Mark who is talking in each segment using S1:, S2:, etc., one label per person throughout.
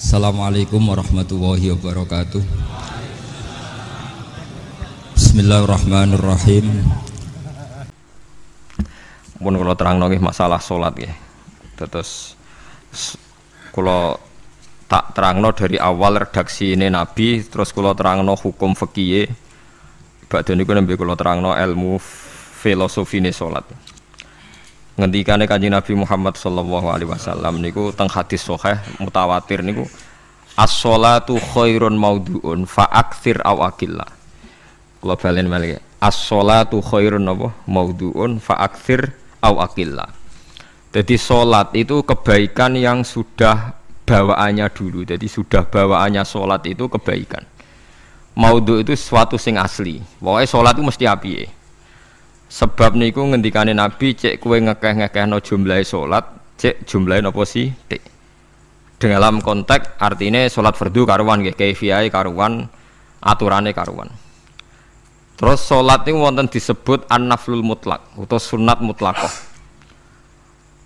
S1: Assalamualaikum warahmatullahi wabarakatuh. Bismillahirrahmanirrahim.
S2: Mun kula terangno nggih masalah salat nggih. Terus kula tak terangno dari awal redaksi ini Nabi, terus kula terangno hukum fikih. Badhe niku nembe kula terangno ilmu filosofine salat. Ngendikane Kanjeng Nabi Muhammad sallallahu alaihi wasallam niku teng hadis sahih mutawatir niku as-sholatu khairun maudhu'un fa aktsir aw aqilla. Kula balen malih. As-sholatu khairun maudhu'un fa aktsir aw aqilla. Jadi salat itu kebaikan yang sudah bawaannya dulu. Jadi sudah bawaannya salat itu kebaikan. Maudhu' itu sesuatu sing asli. Pokoke salat itu mesti apike. Sebab niku ngendikane Nabi cek kowe ngekeh-ngekehno jumlahe salat, cek jumlahe napa sithik. Dalam konteks artine salat fardu karuan nggih, kaifiyahe karuan, aturane karuan. Terus salat niku wonten disebut an-naflul mutlak atau sunat mutlaqah.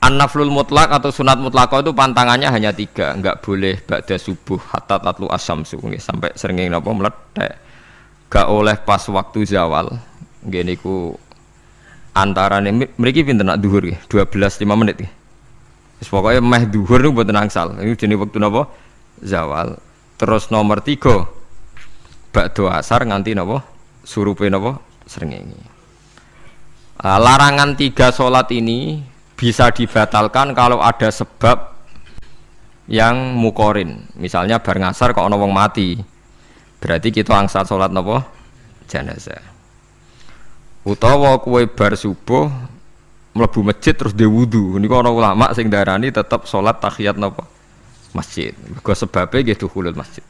S2: An-naflul mutlak atau sunat mutlaqah itu pantangannya hanya 3, enggak boleh ba'da subuh hatta tatlu asyamsu nggih, sampai srengenge napa mlethek. Enggak oleh pas waktu zawal. Nggih niku antarane mriki pinten nak dhuwur nggih 12:05 menit nggih. Wis pokoke meh dhuwur niku mboten angsal. Niku jenenge wektu napa? Zawal. Terus nomor 3 ba'da asar nganti napa? Surupe napa? Srengenge. Larangan 3 salat ini bisa dibatalkan kalau ada sebab yang mukorin. Misalnya bar ngasar kok ana wong mati. Berarti kita angsal salat napa? Jenazah. Utawa kowe bar subuh mlebu masjid terus dhe wudu. Niku ana ulama sing darani tetep salat tahiyat napa? Masjid. Mergo sebabe nggih dukhulul masjid.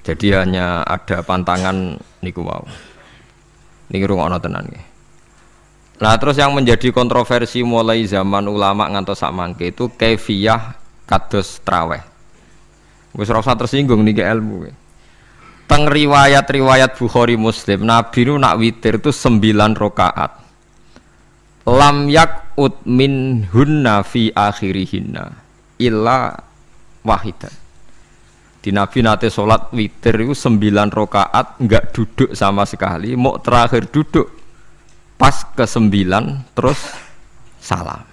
S2: Jadi hanya ada pantangan niku wau. Niki rungokno tenan nggih. Nah, terus yang menjadi kontroversi mulai zaman ulama ngantos sak mangke itu kaifiyah kados traweh. Wis ora usah tersinggung niki ilmu nggih. Teng riwayat-riwayat Bukhari Muslim, Nabi nu nak witir itu 9 rakaat. Lam yakut min hunna fi akhirihinna illa wahidan. Di Nabi nate salat witir itu 9 rakaat enggak duduk sama sekali, mau terakhir duduk pas ke-9 terus salam.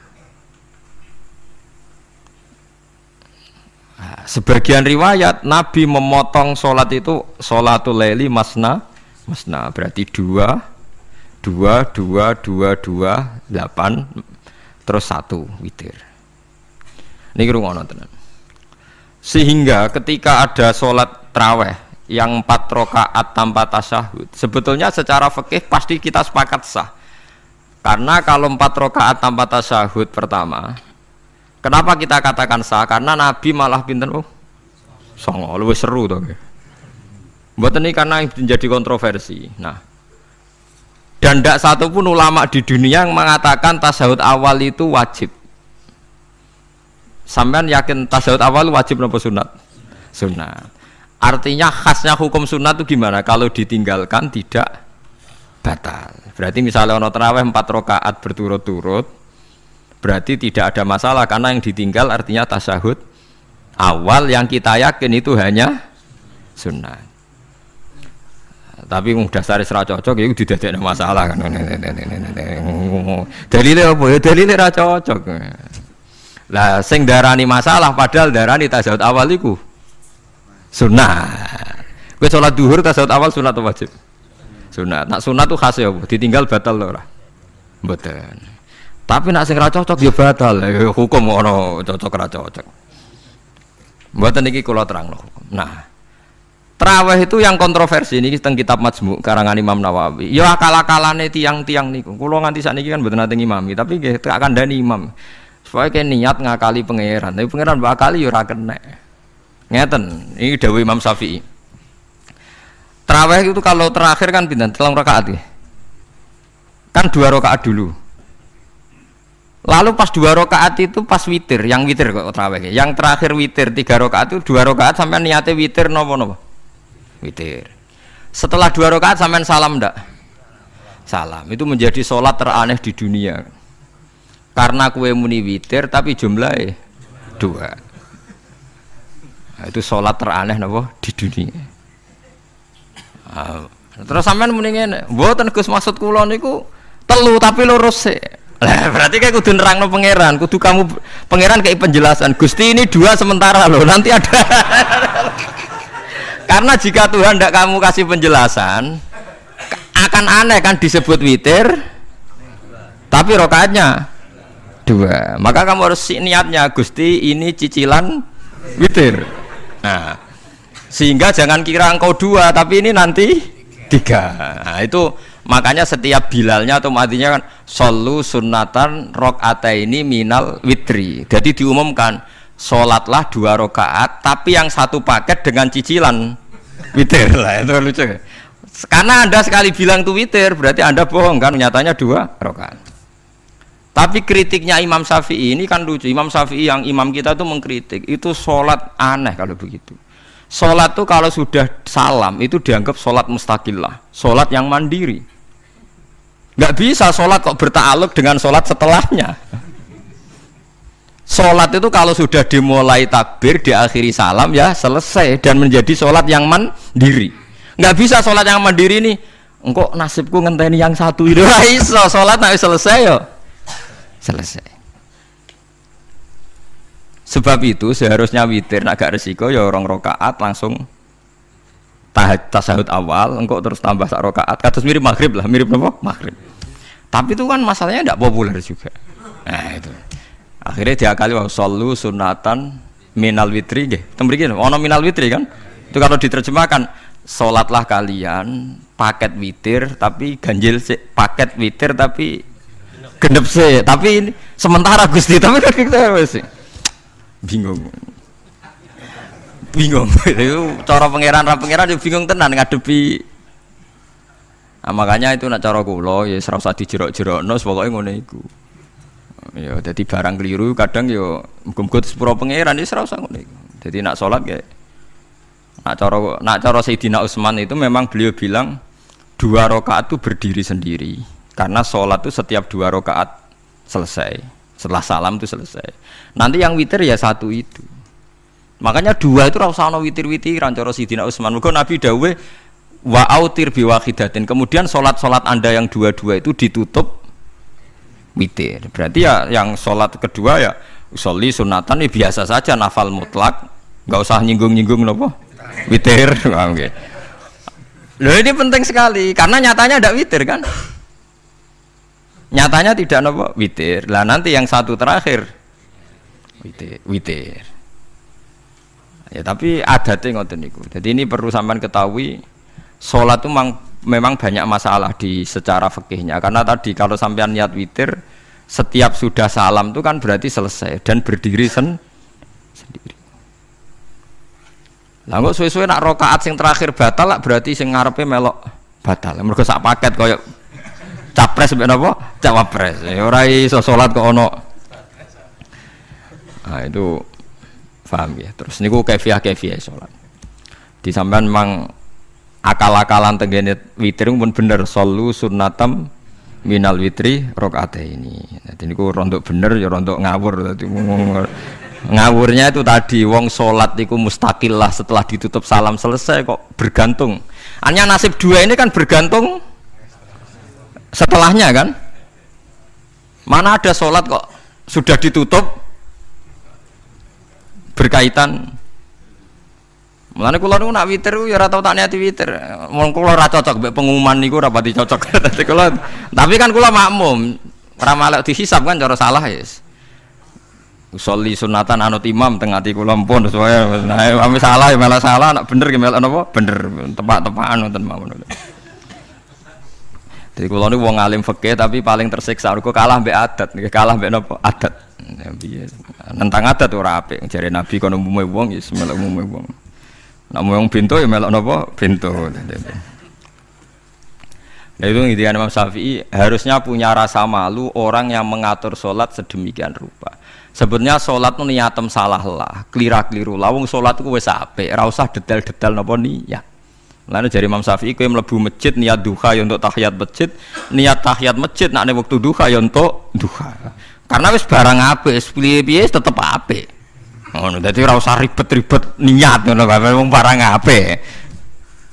S2: Sebagian riwayat Nabi memotong sholat itu sholatul laili masna berarti 2 8 terus 1 witir. Niki rungono tenan. Sehingga ketika ada sholat traweh yang 4 rakaat tanpa tasyahud, sebetulnya secara fikih pasti kita sepakat sah. Karena kalau 4 rakaat tanpa tasyahud pertama, kenapa kita katakan sah? Karena Nabi malah pinten songo, luwih seru to nggih. Mboten iki karena menjadi kontroversi. Nah, dan tidak satu pun ulama di dunia yang mengatakan tasyahud awal itu wajib. Sampean yakin tasyahud awal wajib napa sunat? Sunat. Artinya khasnya hukum sunat itu gimana? Kalau ditinggalkan tidak batal. Berarti misalnya ono tarawih 4 rakaat berturut-turut, berarti tidak ada masalah karena yang ditinggal artinya tasyahud awal yang kita yakin itu hanya sunnah. Tapi dasar ra cocok ya didadekno masalah kan. Dalile apa ya? Dalile ra cocok. Lah sing darani masalah padahal darani tasyahud awal iku sunnah. Kowe salat zuhur tasyahud awal sunat atau wajib? Sunat. Nak sunat tuh khas ya, ditinggal batal lho ora? Mboten. Tapi nak sing ra cocok ya batal. Hukum ono cocok ra cocok. Mboten iki kula terangno hukum. Nah, traweh itu yang kontroversi niki teng kitab Majmu' karangan Imam Nawawi. Ya akal-akalane tiang-tiang niku. Kula nganti sakniki kan mboten nate ngimami, tapi nggih tak kandhani imam. Supaya kene niat ngakali pangeran. Tapi pangeran bakali ya ora kena. Ngeten, ini dawuh Imam Syafi'i. Traweh itu kalau terakhir kan pinten? 3 rakaat ya. Kan 2 rakaat dulu. Lalu pas 2 rakaat itu pas witir, yang witir kok traweh. Yang terakhir witir 3 rakaat itu 2 rakaat sampai niate witir napa? Witir. Setelah 2 rakaat sampean salam ndak? Salam. Itu menjadi sholat teraneh di dunia. Karena kue muni witir tapi jumlahnya 2. Nah, itu sholat teraneh napa di dunia. Nah, terus sampean muni ngene, mboten Gus maksud kula niku telu tapi lurus sih. Lah berarti kayak kudu nerangno pangeran, kudu kamu pangeran kayak penjelasan. Gusti ini 2 sementara loh, nanti ada. Karena jika Tuhan tidak kamu kasih penjelasan, akan aneh kan disebut witir, tapi rokaatnya 2. Maka kamu harus niatnya Gusti ini cicilan witir. Nah, sehingga jangan kira engkau 2, tapi ini nanti 3. Nah, itu makanya setiap bilalnya atau matinya kan solu sunnatan rokataini minal witri. Jadi diumumkan sholatlah 2 rakaat, tapi yang 1 paket dengan cicilan witir. Lah itu lucu. Karena Anda sekali bilang itu witir, berarti Anda bohong kan? Nyatanya 2 rakaat. Tapi kritiknya Imam Syafi'i ini kan lucu. Imam Syafi'i yang imam kita itu mengkritik, itu sholat aneh kalau begitu. Sholat itu kalau sudah salam itu dianggap sholat mustaqillah, sholat yang mandiri. Nggak bisa sholat kok bertakluk dengan sholat setelahnya. Sholat itu kalau sudah dimulai takbir, diakhiri salam ya selesai dan menjadi sholat yang mandiri. Nggak bisa sholat yang mandiri nih, engkau nasibku ngenteni yang 1 itu iso sholat nanti selesai yo. Selesai. Sebab itu seharusnya witir agak resiko ya 2 rakaat langsung tasahud awal, engkau terus tambah 1 rakaat. Kados mirip maghrib lah, mirip apa? Maghrib. Tapi itu kan masalahnya tidak populer juga. Nah itu. Akhirnya diakali wa shollu sunatan minal witri nggih. Tembriki ono minal witri kan? Itu kalau diterjemahkan salatlah kalian paket witir tapi ganjil sih, paket witir tapi genep sih, tapi sementara Gusti, tapi kan kita masih bingung itu cara pangeran juga bingung tenan ngadepi. Nah, makanya itu nak cara kula ya ora usah dijerok-jerokno pokoke ngono iku ya. Dadi barang keliru kadang ya muga-muga sepuro pangeran ya ora usah ngono iku. Dadi nak salat ya nak cara Sayyidina Utsman itu memang beliau bilang 2 rakaat itu berdiri sendiri. Karena sholat itu setiap 2 rakaat selesai, setelah salam itu selesai. Nanti yang witir ya 1 itu. Makanya 2 itu rasanya witir-witiran cara Sayyidina Utsman. Maka Nabi dawuh wa autir bi wahidatin. Kemudian sholat Anda yang 2 itu ditutup witir. Berarti ya yang sholat kedua ya usolli sunatan ya biasa saja, nafal mutlak, nggak usah nyinggung-nyinggung nopo witir. Oke. Loh ini penting sekali karena nyatanya ada witir kan? Nyatanya tidak nopo witir. Lah nanti yang 1 terakhir witir. Ya tapi adatnya ngoten niku. Jadi ini perlu sampean ketahui, sholat itu memang banyak masalah di secara fikihnya. Karena tadi kalau sampean niat witir, setiap sudah salam itu kan berarti selesai dan berdiri sendiri. Lah kok suwe-suwe nak rakaat sing terakhir batal lah berarti sing ngarepe melok batal. Mergo sak paket koyo capres mbek napa? Cawapres. Ya ora iso salat kok ono. Nah itu paham ya. Terus niku kaifiah salat. Di sampean memang akal-akalan tenggene witir pun bener, solu sunnatam minal witri rakaataini. Dadi niku rondok bener ya rondok ngawur. Dadi ngawurnya itu tadi wong salat iku mustaqillah setelah ditutup salam selesai kok bergantung. Hanya nasib 2 ini kan bergantung setelahnya kan? Mana ada sholat kok sudah ditutup berkaitan. Mulane kula niku nak witir ya ora tau tak niati witir. Wong kula ora cocok mbek pengumuman niku ora pati cocok. Tapi kan kula makmum, ora malek dihisab kan cara salah ya. Usolli sunatan anut imam teng ati kula mpun supaya ame salah ya malah salah, nak bener ya malah napa? Bener, tepak-tepakan wonten mawon. Jadi kalau ini wong alim fikih tapi paling tersiksa. Aku kalah mbek adat, kalah mbek napa? Adat. Nentang adat ora apik. Jare Nabi kono umume wong ya melok umume wong. Nek wong bento ya melok napa? Bento. Nah itu ngintikan Imam Syafi'i harusnya punya rasa malu orang yang mengatur sholat sedemikian rupa. Sebetulnya sholat itu niatem salah lah, kelira-keliru. Lawung sholat itu wis apik, ora usah detail-detail napa niat. Lalu dari Imam Syafi'i kowe mlebu masjid niat duha ya untuk tahiyat masjid, niat tahiyat masjid nek nek wektu duha ya untuk duha. Karena wis barang apik, piye-piye tetep apik. Ngono dadi ora usah ribet-ribet niat ngono wong barang apik.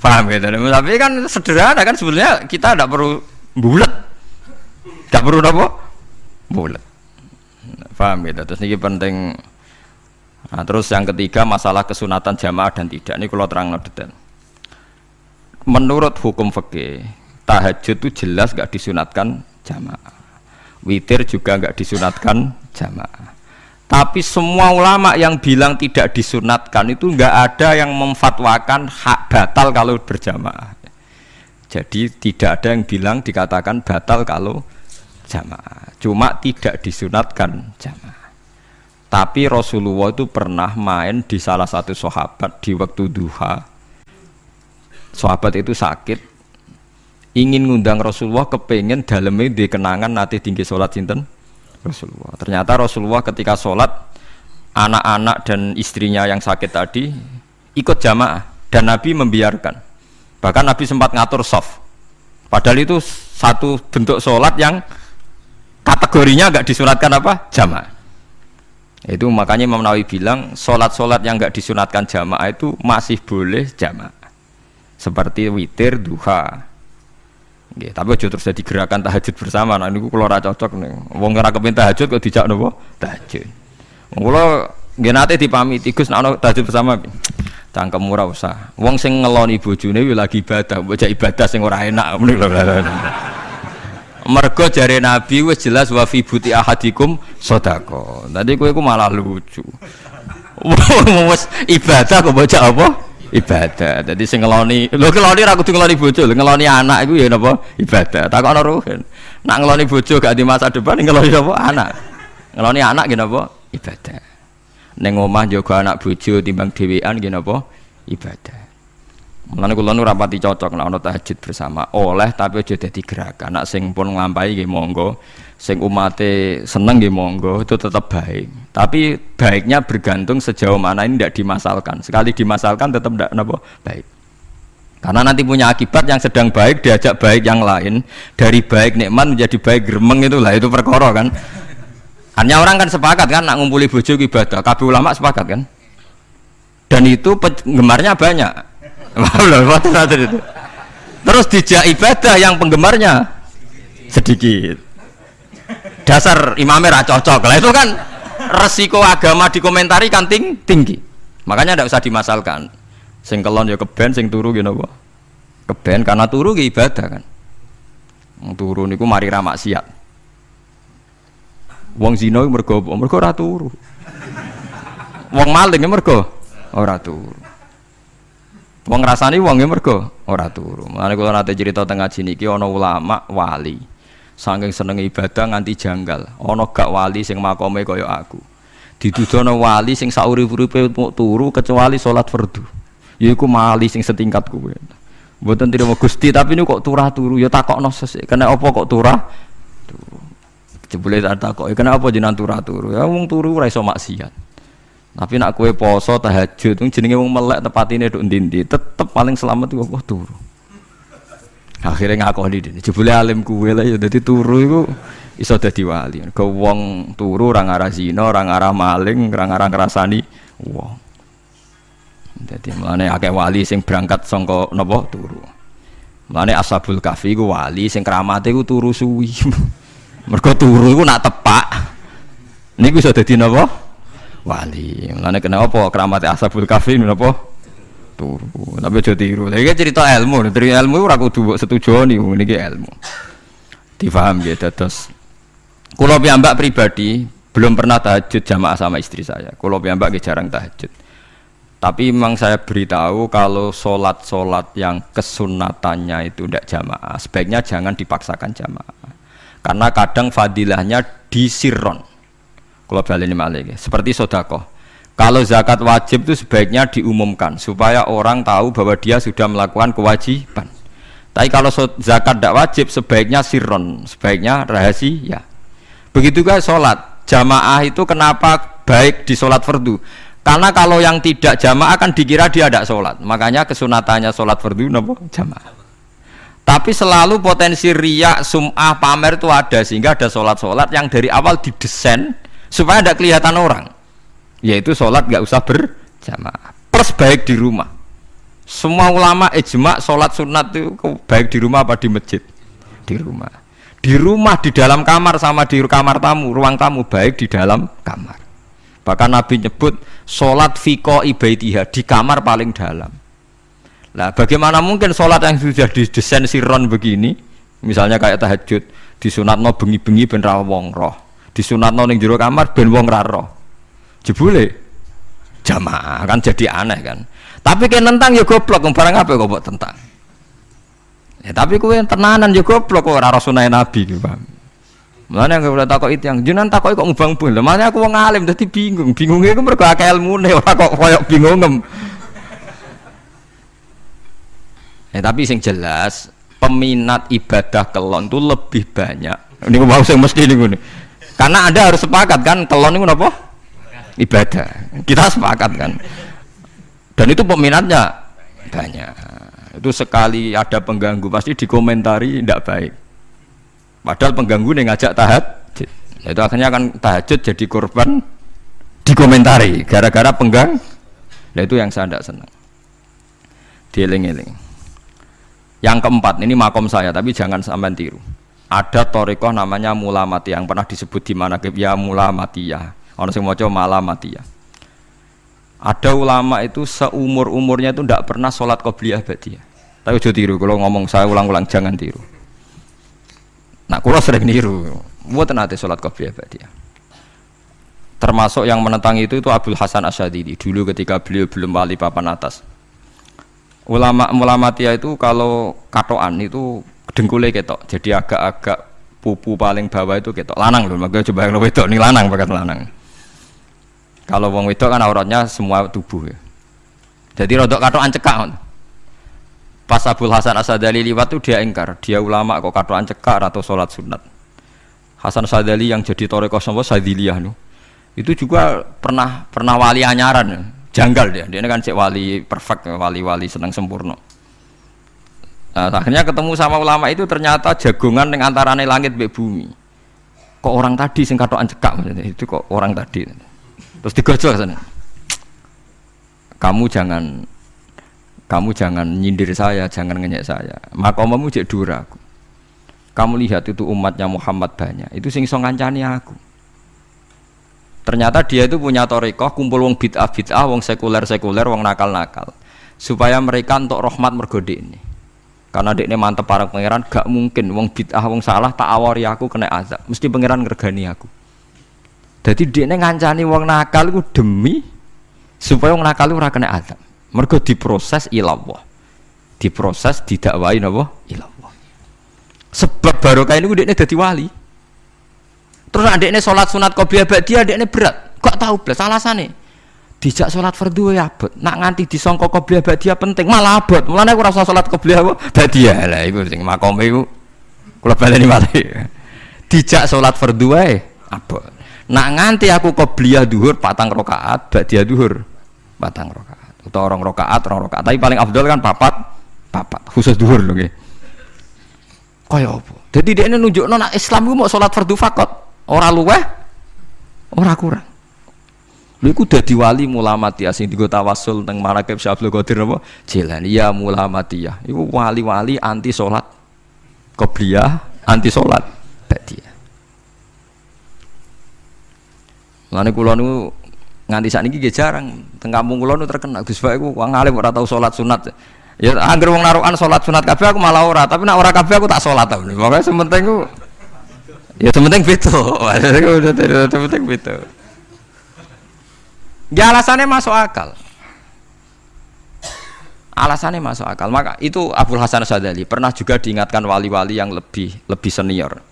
S2: Paham ya? Tapi kan sederhana kan sebenarnya kita tidak perlu bulat. Tidak perlu apa? Bulat. Paham ya? Terus ini penting. Nah, terus yang ketiga masalah kesunatan jamaah dan tidak. Ini kalau terang detail. Menurut hukum fikih, tahajud itu jelas gak disunatkan jamaah. Witir juga gak disunatkan jamaah. Tapi semua ulama yang bilang tidak disunatkan itu nggak ada yang memfatwakan hak batal kalau berjamaah. Jadi tidak ada yang bilang dikatakan batal kalau jamaah. Cuma tidak disunatkan jamaah. Tapi Rasulullah itu pernah main di salah satu sahabat di waktu duha. Sahabat itu sakit, ingin ngundang Rasulullah, kepengen dalamnya dikenangan nanti tinggi sholat sinten Rasulullah. Ternyata Rasulullah ketika sholat, anak-anak dan istrinya yang sakit tadi ikut jamaah dan Nabi membiarkan. Bahkan Nabi sempat ngatur shaf. Padahal itu satu bentuk sholat yang kategorinya enggak disunatkan apa? Jamaah. Itu makanya Imam Nawawi bilang sholat-sholat yang enggak disunatkan jamaah itu masih boleh jamaah. Seperti witir, duha. Nggih, tapi aja terus jadi gerakan tahajud bersama. Nah niku kula ora cocok nih. Wong ora kepen tahajud kok dijak napa? Tahajud. Wong kula nggih nate dipamiti Gus nek ana tahajud bersama. Cangkem ora usah. Wong sing ngeloni bojone yo lagi ibadah, mbok ibadah sing ora enak ngono lho. Mergo jare Nabi wis jelas wa fi buti ahadikum sedekah. Tadi kowe iku malah lucu. Wis ibadah kok bocah apa? Ibadah. Jadi sing ngeloni, lho ngeloni ra kudu ngeloni bojo, ngeloni anak iku ya napa? Ibadah. Takokno ruhen. Nak ngeloni bojo gak di masa depan ngeloni apa? Anak. Ngeloni anak nggih napa? Ibadah. Ning omah njaga anak bojo timbang dhewean nggih napa? Ibadah. Mulane kula nu rapati cocok nek ana tahajud bersama. Oleh tapi aja dadi gerakan. Nak sing pun nglampahi nggih monggo. Sing umate seneng nggih monggo, itu tetap baik. Tapi baiknya bergantung sejauh mana ini tidak dimasalkan. Sekali dimasalkan tetap tidak napa baik. Karena nanti punya akibat yang sedang baik diajak baik yang lain, dari baik nikmat menjadi baik gremeng itulah itu perkara kan. Hanya orang kan sepakat kan nak ngumpuli bojo ibadah, kabeh ulama sepakat kan. Dan itu penggemarnya banyak. Terus dijak ibadah yang penggemarnya sedikit. Dasar imamnya ra cocok lah itu kan resiko agama dikomentari kan tinggi. Makanya tidak usah dimasalkan. Sing kelon ya keben, sing turu ya napa? Keben karena turu ki ibadah kan. Wong turu niku mari ra maksiat. Wong zina mergo apa? Mergo ora turu. Wong maling mergo ora turu. Wong ngrasani wong mergo ora turu. Mulane kula nate cerita teng ngaji niki ana ulama wali. Saking seneng ibadah nganti janggal. Ana gak wali sing makome kaya aku. Dituduhno wali sing saurip-uripe turu kecuali salat fardu. Yaiku wali sing setingkat kuwe. Mboten trimo Gusti tapi niku kok turah turu ya takokno sesuk. Kena apa kok turah? Turu. Jebule tak takoki kena apa jenengan turah turu? Ya wong turu ora iso maksiat. Tapi nak kowe poso tahajud jenenge wong melek tepatine nduk ndi-ndi tetep paling selamat iku apa turu. Akhirnya ngakoni dene jebule alim kuwe lah ya dadi turu iku iso dadi wali. Ke wong turu ora ngarah zina, ora ngarah maling, ora ngarah ngrasani wong. Dadi mulane akeh wali sing berangkat saka napa turu. Mulane Ashabul Kahfi iku wali sing kramate iku turu suwi. Mergo turu iku nak tepak niku iso dadi napa? Wali. Mulane kenapa kramate Ashabul Kahfi napa? Turu. Tapi aja tiru. Lha iki cerita ilmu, dari ilmu ora kudu mbok setujoni niki ilmu. Difaham ya dados. Kula piyambak pribadi belum pernah tahajud jamaah sama istri saya. Kula piyambak nggih jarang tahajud. Tapi memang saya beritahu kalau sholat-sholat yang kesunatannya itu tidak jamaah, sebaiknya jangan dipaksakan jamaah. Karena kadang fadilahnya disirron. Kalau baleni malih seperti sedekah. Kalau zakat wajib itu sebaiknya diumumkan supaya orang tahu bahwa dia sudah melakukan kewajiban. Tapi kalau zakat tidak wajib sebaiknya sirron, sebaiknya rahasia. Begitu juga sholat jamaah itu kenapa baik di sholat fardu? Karena kalau yang tidak jamaah kan dikira dia tidak sholat. Makanya kesunatannya sholat fardu napa jamaah. Tapi selalu potensi riya, sum'ah, pamer itu ada sehingga ada sholat-sholat yang dari awal didesain supaya tidak kelihatan orang. yaitu sholat nggak usah berjamaah. Plus baik di rumah. Semua ulama ijma sholat sunat itu baik di rumah apa di masjid? Di rumah. Di rumah, di dalam kamar sama di kamar tamu, ruang tamu baik di dalam kamar. Bahkan Nabi nyebut sholat fiko ibaitiha di kamar paling dalam. Nah, bagaimana mungkin sholat yang sudah didesain sirron begini, misalnya kayak tahajud, disunatno bengi-bengi ben ra wong roh, disunatno ning jero kamar ben wong ra roh. Jebule jamaah kan jadi aneh kan. Tapi kan tentang ya goblok, barang apa kok mbok tentang. Ya tapi kowe tenanan ya goblok kok ora sunah Nabi gitu, paham. Mulane aku udah takok itu yang jenengan takoki kok ngubang-ubang. Lah makane aku wong alim dadi bingung. Bingungnya iku mergo akeh ilmune ora kok koyo bingungem. Tapi sing jelas peminat ibadah kelon itu lebih banyak. Niku mau sing mesti niku. Karena Anda harus sepakat kan kelon niku napa? Ibadah. Kita sepakat kan. Dan itu peminatnya banyak. Itu sekali ada pengganggu pasti dikomentari tidak baik. Padahal pengganggu nih ngajak tahajud. Itu akhirnya akan tahajud jadi korban dikomentari gara-gara penggang. Nah itu yang saya tidak senang. Dieling-eling. Yang keempat, ini makom saya tapi jangan sampai tiru. Ada thariqah namanya Mulamatiyah yang pernah disebut di manaqib ya Mulamatiyah. Orang sing maca Malamatiyah. Ada ulama itu seumur-umurnya itu tidak pernah sholat qobliyah ba'diyah. Tapi ojo tiru, kalau ngomong saya ulang-ulang jangan tiru. Nah, kalau sering niru, mboten nate sholat qobliyah ba'diyah. Termasuk yang menentang itu Abdul Hasan Asyadili dulu ketika beliau belum wali papan atas. Ulama Mulamatiyah itu kalau katoan itu dengkulnya ketok, jadi agak-agak pupu paling bawah itu ketok. Lanang loh, makanya coba yang wedok nih lanang bakat lanang. Kalau wong wedok kan auratnya semua tubuh ya. Jadi rodok katokan cekak. Pas Abdul Hasan Asyadili liwat tuh dia ingkar, dia ulama kok katokan cekak atau sholat sunat. Hasan Asyadili yang jadi thariqah sapa Sadiliyah nu. Itu juga pernah wali anyaran ya. Janggal dia kan cek wali perfect, wali senang sempurna. Nah, akhirnya ketemu sama ulama itu ternyata jagongan yang antarane langit mbek bumi. Kok orang tadi sing katokan cekak maksudnya itu kok orang tadi. Terus digojol sana. Kamu jangan nyindir saya, jangan ngenyek saya. Makomamu cek dura aku. Kamu lihat itu umatnya Muhammad banyak. Itu sing iso ngancani aku. Ternyata dia itu punya thariqah kumpul wong bid'ah, wong sekuler, wong nakal. Supaya mereka untuk rahmat mergode ini. Karena dekne mantep para pangeran, gak mungkin wong bid'ah, wong salah tak awari aku kena azab. Mesti pangeran ngergani aku. Jadi dekne ngancani wong nakal iku demi supaya wong nakal ora kena azab. Mergo diproses ilallah. Diproses didakwai napa? Ilallah. Sebab barokah niku dekne dadi wali. Terus adekne sholat sunat qobliyah ba'diyah adekne berat. Kok tahu blas alasane? Dijak sholat fardhu ya abot. Nak nganti disangka qobliyah ba'diyah penting malah abot. Mulane aku ora usah sholat qobliyah ba'diyah. Lah iku sing makome iku kula baleni malih. Dijak sholat fardhu wae abot. Nak nganti aku qobliyah zuhur 4 rakaat, ba'diyah zuhur 4 rakaat. Utawa 2 rakaat, 2 rakaat. Tapi paling afdal kan 4 khusus zuhur lho nggih. Kaya apa? Dadi dekne nunjukno nak Islam iku mau sholat fardhu faqat. Ora luweh, ora kurang. Lha iku dadi wali Mulamatiyah sing digo tawasul teng Manaqib Syekh Abdul Qadir napa? Jilani ya Mulamatiyah. Iku wali-wali anti salat qobliyah, anti salat ba'diyah. Lane kula niku nganti sakniki nggih jarang teng kampung kula niku terkenal Gus Bak iku wong alim ora tau salat sunat. Ya anggere wong narukan salat sunat kabeh aku malah ora, tapi nek ora kabeh aku tak salat ta. Pokoke sementing ku ya sementing beto, sementing beto. Ya alasannya masuk akal. Alasannya masuk akal. Maka itu Abdul Hasan Asyadili pernah juga diingatkan wali-wali yang lebih senior.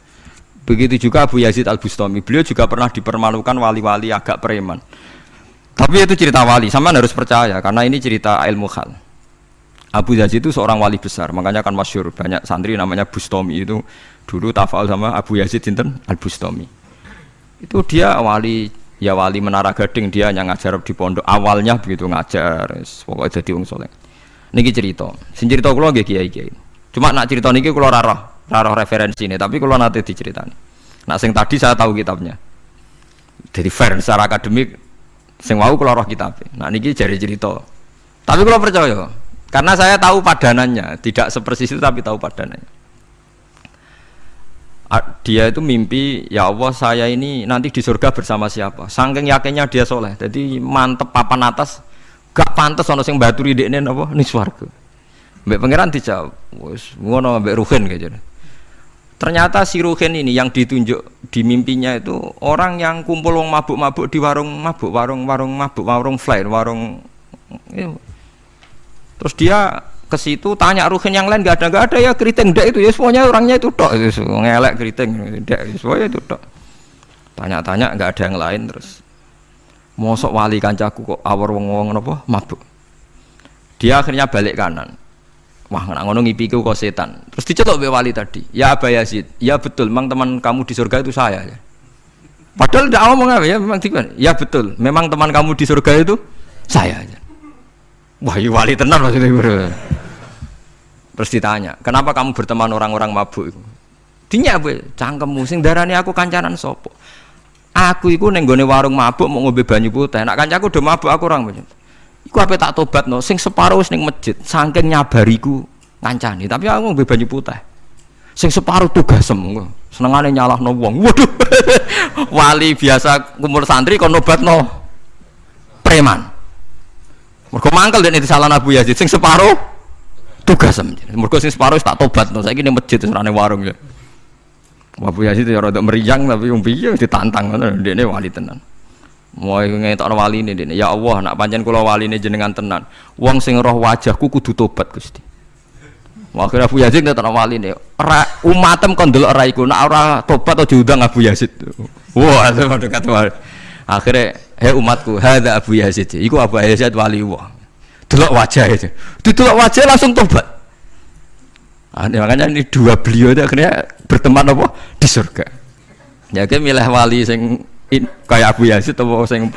S2: Begitu juga Abu Yazid Al-Bustami. Beliau juga pernah dipermalukan wali-wali agak preman. Tapi itu cerita wali, sampean harus percaya karena ini cerita ilmu hal. Abu Yazid itu seorang wali besar, makanya kan masyhur banyak santri namanya Bustami itu. Dulu tafal sama Abu Yazid sinten Al-Bustami. Itu dia wali Menara Gading, dia yang ngajar di pondok. Awalnya begitu ngajar, pokoknya jadi wong saleh. Niki cerita. Sing cerita kula nggih kiai-kiai. Cuma nak cerita niki kula ora roh referensine, tapi kula nate diceritani. Nak sing tadi saya tahu kitabnya. Jadi fair secara akademik Sing wau kula roh kitabe. Nah niki jare cerita. Tapi kula percaya karena saya tahu padanannya, tidak sepersis itu tapi tahu padanannya. Dia itu mimpi, ya Allah saya ini nanti di surga bersama siapa. Saking yakinnya dia soleh, jadi mantep papan atas, gak pantas ono sing baturi dekne napa ning swarga. Mbek pangeran dijawab, wis ngono mbek Ruhin gitu. Ternyata si Ruhin ini yang ditunjuk di mimpinya itu orang yang kumpul wong mabuk-mabuk di warung mabuk, warung fly, warung. Terus dia ke situ tanya Ruhin yang lain nggak ada ya keriting ndak itu ya semuanya orangnya itu tok itu ngelek keriting ndak semuanya itu tok. Tanya-tanya nggak ada yang lain terus. Mosok wali kancaku kok awor wong-wong napa mabuk. Dia akhirnya balik kanan. Wah, nak ngono ngipiku kok setan. Terus dicetok mbek wali tadi. Ya Aba Yazid, ya betul, memang teman kamu di surga itu saya ya. Padahal ndak ngomong apa ya, memang tiba. Ya betul, memang teman kamu di surga itu saya aja. Wah, iya wali tenan maksudnya bro. Terus ditanya, kenapa kamu berteman orang-orang mabuk itu? Dinya apa? Cangkemmu sing darani aku kancanan sopo. Aku iku ning gone warung mabuk mau ngombe banyu putih. Nak kancaku do mabuk aku orang banyak. Iku ape tak tobatno, sing separuh wis ning masjid, saking nyabariku ngancani, tapi aku ngombe banyu putih. Sing separuh tugasem, senengane nyalahno wong. Waduh. Wali biasa kumpul santri kon nobatno preman. Mergo mangkel dene disalah Abu Yazid sing separuh tugasem. Mergo sing separuh tak tobatno, saiki ning masjid serane warung ya. Abu Yazid ya rada meriang tapi wong piye ditantang ngono, ndekne wali tenan. Mau ngetokno waline dene. Ya Allah, nak pancen kula waline jenengan tenan. Wong sing roh wajahku kudu tobat Gusti. Akhirnya Abu Yazid ngetokno waline. Ora umatem kon ndelok ora iku, nak ora tobat aja diundang Abu Yazid. Wah, itu dekat wali. Akhirnya, "Hei umatku, hadza Abu Yazid." Iku Abu Yazid wali Allah. Delok wajah itu. Didelok wajah langsung tobat. Makanya ini dua beliau itu akhirnya berteman apa? Di surga. Ya kan milih wali sing kayak Abu Yazid atau sing.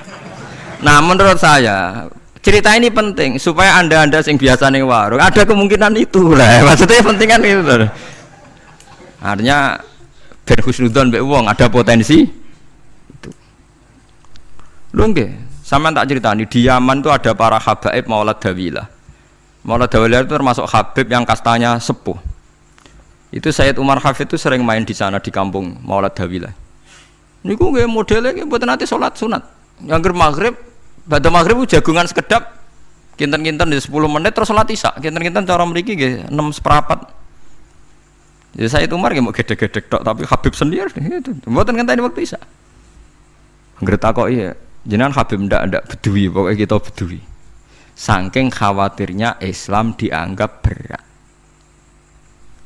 S2: Nah menurut saya cerita ini penting supaya anda sing biasa ning warung ada kemungkinan itu lah. Maksudnya penting kan itu. Artinya ben husnudzon mbek wong ada potensi itu. Lho nggih, sampean tak ceritani di Yaman itu ada para habaib Maulad Dawilah. Maulad Dawilah itu termasuk habib yang kastanya sepuh. Itu Sayyid Umar Hafid itu sering main di sana di kampung Maulad Dawilah. Niku nggih modele nggih mboten nate salat sunat. Yang maghrib, badhe maghrib jagungan sekedap kinten-kinten di 10 menit terus salat isya. Kinten-kinten cara mriki nggih 6/4. Ya Sayyid Umar nggih mau gedhe-gedhe tok tapi Habib sendiri itu. Mboten ngenteni waktu isya. Anggere takoki jenengan Habib ndak bedui pokoke kita bedui. Saking khawatirnya Islam dianggap berat.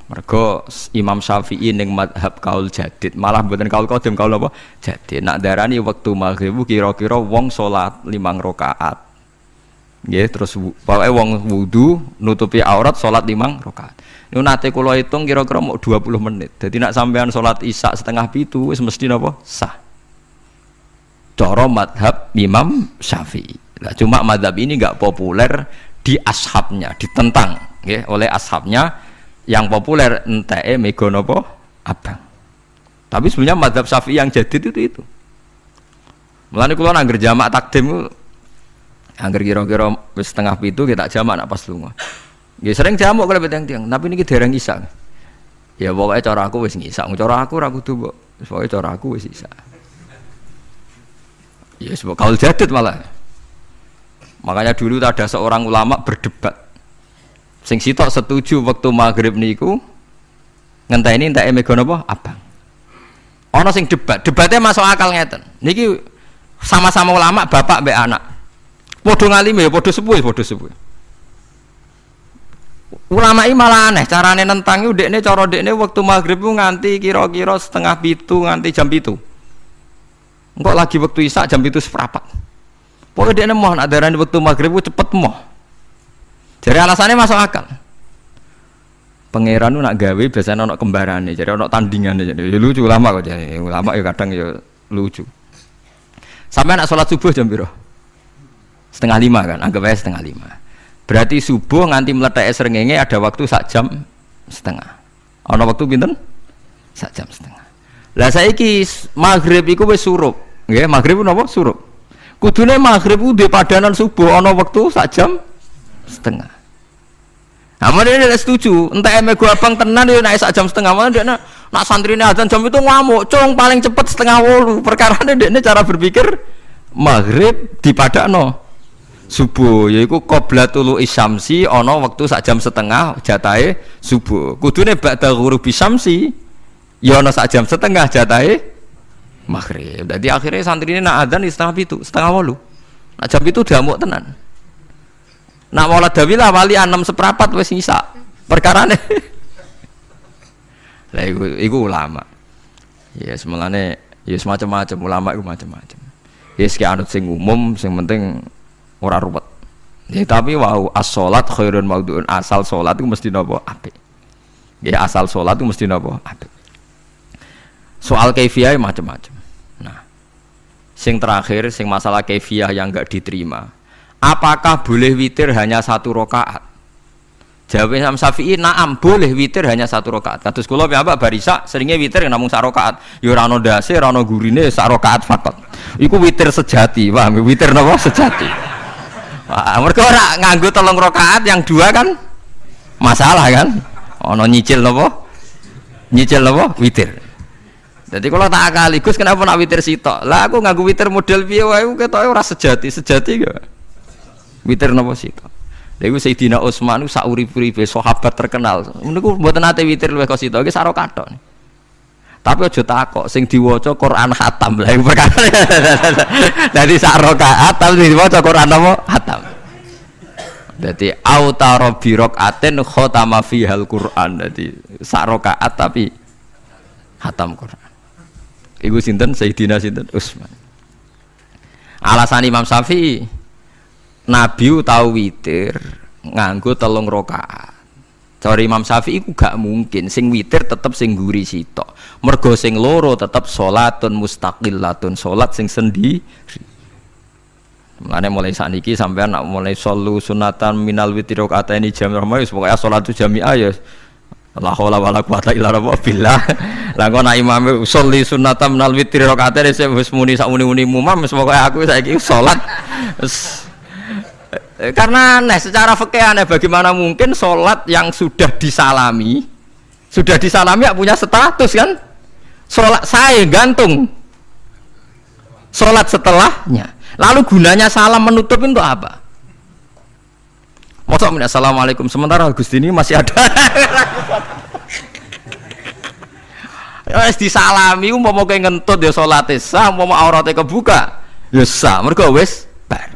S2: Mergo Imam Syafi'i ning mazhab kaul jadid, malah mboten kaul qadim, kaul apa? Jadid. Nak darani wektu maghrib kira-kira wong salat 5 rakaat. Nggih, terus pokoke wong wudu nutupi aurat salat 5 rakaat. Niku nate kula hitung kira-kira mau 20 menit. Dadi nak sampean salat isya 6:30 wis mesti napa? Sah. Cara mazhab Imam Syafi'i. Lah cuma mazhab ini enggak populer di ashabnya, ditentang nggih oleh ashabnya. Yang populer enteke mega napa abang. Tapi sebenarnya mazhab Syafi'i yang jadid itu. Mulane kula nangger jamak takdim angger kira-kira wis 6:30 kita jamak nak pas lunga. Nggih sering jamak kalau tiang-tiang, tapi niki dereng isya. Ya pokoke cara aku wis ngisa, cara aku ora kudu mbok. Pokoke cara aku wis isya. Ya sebab kaul jadid malah. Makanya dulu ada seorang ulama berdebat. Sing sitok setuju waktu maghrib niku ngenteni enteke mega napa abang. Ana sing debatnya masuk akal ngeten. Niki sama-sama ulama bapak mbek anak. Padha ngalime ya padha sepuh. Ulama iki malah aneh carane nentang iku dekne cara dekne waktu maghrib ku nganti kira-kira 6:30 nganti jam 7. Engko lagi waktu isya jam 7:15. Pokoke dekne moh nak darani waktu maghrib ku cepet moh. Jadi alasannya masuk akal. Pangeran nak gawe biasanya ono kembarane, jadi ono tandingannya, jadi ya lucu lama kok jadi ulama ya kadang ya lucu. Sampai nak sholat subuh jam piro? 4:30 kan, anggap aja 4:30. Berarti subuh nganti meletak srengenge ada waktu 1,5 jam. Ono waktu pinten? 1,5 jam. Lah saiki maghrib iku wis surup, nggih maghrib napa surup. Kudune maghrib ku di padanan subuh ana wektu sak jam setengah. Amun ini setuju, entah gue abang tenan ya naik sak jam setengah, mana dia nak santrine azan jam itu ngamuk, cung paling cepet setengah 8. Perkarane dia cara berpikir maghrib dipadakno subuh, yaiku qoblatul isyamsi ana wektu sak jam setengah jatahe subuh. Kudune ba'da ghurubi syamsi ya ana sak jam setengah jatahe maghrib. Jadi akhirnya santrine nak azan di setengah 8. Nak jam itu diamuk tenan. Nak maulad dawilah wali 6:15 wis nyisa. Perkarane. Lah iku ulama. Ya semelane ya semacam-macam ulama iku macam-macam. Ya sik anut sing umum, sing penting ora ruwet. Ya tapi wau as-shalat khairun maudhu'un, asal salat iku mesti napa apik. Ya asal salat iku mesti napa apik. Soal kaifiyah macam-macam. Nah, sing terakhir sing masalah kaifiyah yang enggak diterima. Apakah boleh witir hanya 1 rakaat? Jawabnya Imam Syafi'i, na'am, boleh witir hanya 1 rakaat. Kados kula piyambak barisa seringnya witir namung 1 rakaat. Ya ora ono ndase, ora ono gurine, 1 rakaat fakot. Iku witir sejati, paham? Witir napa sejati. Mergo ora nganggo 3 rakaat yang 2 kan masalah kan? Ono nyicil napa? Nyicil napa? Witir. Jadi kalau tak akali, Gus kenapa nak witir sitok? Lah aku nganggo witir model piye wae ketoke ora sejati gak? Witir napa sitok. Lha iku Sayyidina Utsman ku sak urip-uripe sahabat terkenal. Niku mboten nate witir luwih kok sitok, iki sak rakaat tok. Tapi aja takok sing diwaca Quran khatam. Lah iku perkara. Dadi sak rakaat tapi diwaca Quran apa? Khatam. Dadi autara bi rakaatin khatama fihal Quran. Dadi sak rakaat tapi khatam Quran. Iku sinten Sayyidina sinten Utsman. Alasan Imam Syafi'i Nabi tahu witir nganggo 3 rakaat. Cara Imam Syafi'i ku gak mungkin sing witir tetep sing guri sitok. Mergo sing loro tetep salatun mustaqillatun, salat sing sendiri. Mulane mulai saniki sampean nak mulai shollu sunatan minal witri rakaataini jami'ah wis pokoke salat jami'ah ya la haula wala quwata illa billah. Lah kok nak imame sholli sunatan minal witri rakaataini wis muni sak muni-muni mumam wis pokoke aku saiki salat karena aneh secara fikih aneh, bagaimana mungkin sholat yang sudah disalami ya punya status kan? Sholat saya gantung sholat setelahnya, lalu gunanya salam menutup itu apa? Mosok min assalamualaikum sementara Gusti ini masih ada. Wis disalami umpama kowe ngentut ya salate sah, umpama aurate kebuka ya sah, mergo wis bar.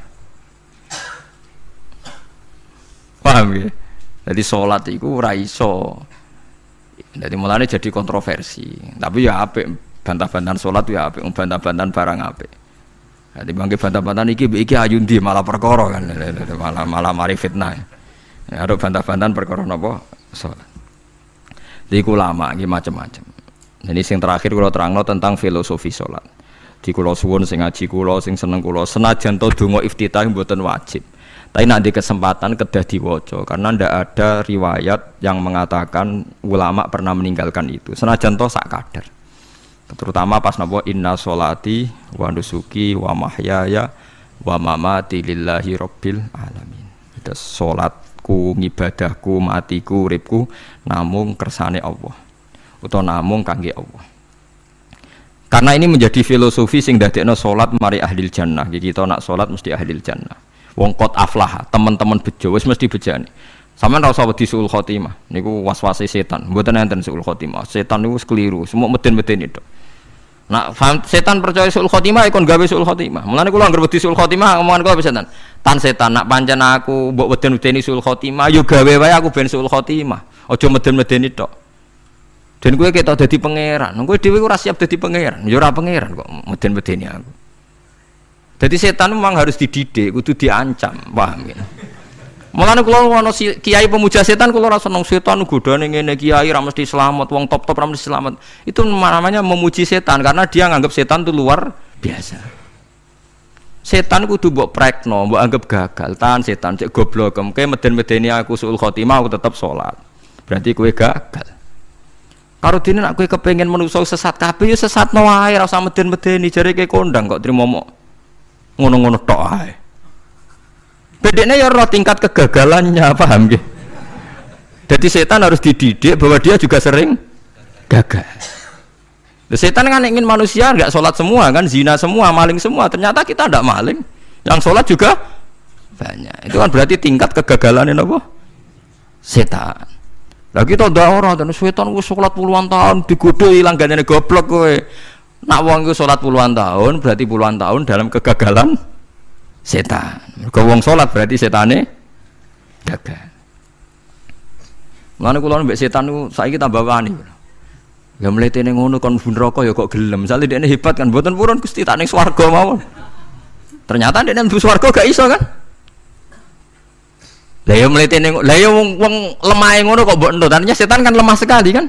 S2: Paham ya? Jadi sholat itu ora iso. Jadi mulane jadi kontroversi. Tapi ya apik, bantah-bantahan sholat ya apik, bantah-bantahan barang apik. Jadi bangke bantah-bantahan iki ayundi malah perkara kan, malah mari fitnah. Ya ada bantah-bantahan perkara napa? Sholat. Jadi ulama iki macam-macam. Jadi sing terakhir kula terangno tentang filosofi sholat. Di kula suwun sing ngaji kula sing seneng kula senajan to donga iftitah mboten wajib. Tapi nanti kesempatan kedah diwaca karena ndak ada riwayat yang mengatakan ulama pernah meninggalkan itu. Senajan toh sak kadar. Terutama pas napa inna sholati wa nusuki wa mahyaya wa mamati lillahi rabbil alamin. Itu salatku, ngibadahku, matiku, uripku namung kersane Allah. Utawa namung kangge Allah. Karena ini menjadi filosofi sing dadekno salat mari ahlil jannah. Jadi kita nak salat mesti ahlil jannah. Wong qad aflah, teman-teman bejo wis mesti bejane. Sampeyan ora usah wedi suul khotimah. Niku waswase setan. Mboten enten suul khotimah. Setan niku keliru, semua meden-medeni tok. Nah, setan percaya suul khotimah ikon gawe suul khotimah. Mulane kula anggere wedi suul khotimah omongan kula setan. Tan setan nak pancen aku mbok weden-wedeni suul khotimah, yo gawe wae aku ben suul khotimah. Aja meden-medeni tok. Dan kowe ketok dadi pangeran. Kowe dhewe ora siap dadi pangeran. Ya ora pangeran kok meden-medeni aku. Jadi setan memang harus dididik, kudu diancam, paham ya? Mulane kula ana kiai pemuja setan kula ora seneng setan godane ngene kiai ra mesti selamat, wong top-top ra mesti selamat. Itu namanya memuji setan karena dia nganggap setan itu luar biasa. Setan kudu mbok prekno, mbok anggap gagal, tahan setan cek goblok, kowe meden-medeni aku suul khotimah aku tetap salat. Berarti kowe gagal. Karo dene nek kowe kepengin menungso sesat kabeh ya sesatno wae, ora usah meden-medeni jare kowe kondang kok trimo mok. ngono-ngono tok ae. Bedanya ya roh tingkat kegagalannya, paham nggih? Jadi setan harus dididik bahwa dia juga sering gagal. Setan kan ingin manusia nggak sholat semua kan, zina semua, maling semua. Ternyata kita tidak maling, yang sholat juga banyak. Itu kan berarti tingkat kegagalan ini apa? Setan. Lagi kita udah orang dan setan gue sholat puluhan tahun digodoh hilang ganyane goblok gue. Nak wong gue sholat puluhan tahun berarti puluhan tahun dalam kegagalan setan. Ke wong sholat berarti setane gagal. Mulane kula mbek setan niku saiki tambah wani. Ya mletene ngono kon mlebu neraka ya kok gelem. Misale dekne hebat kan mboten purun Gusti tak ning swarga mawon. Ternyata dekne mlebu swarga gak iso kan? Lah ya mletene lah ya wong lemahe ngono kok mbok entut. Artinya setan kan lemah sekali kan?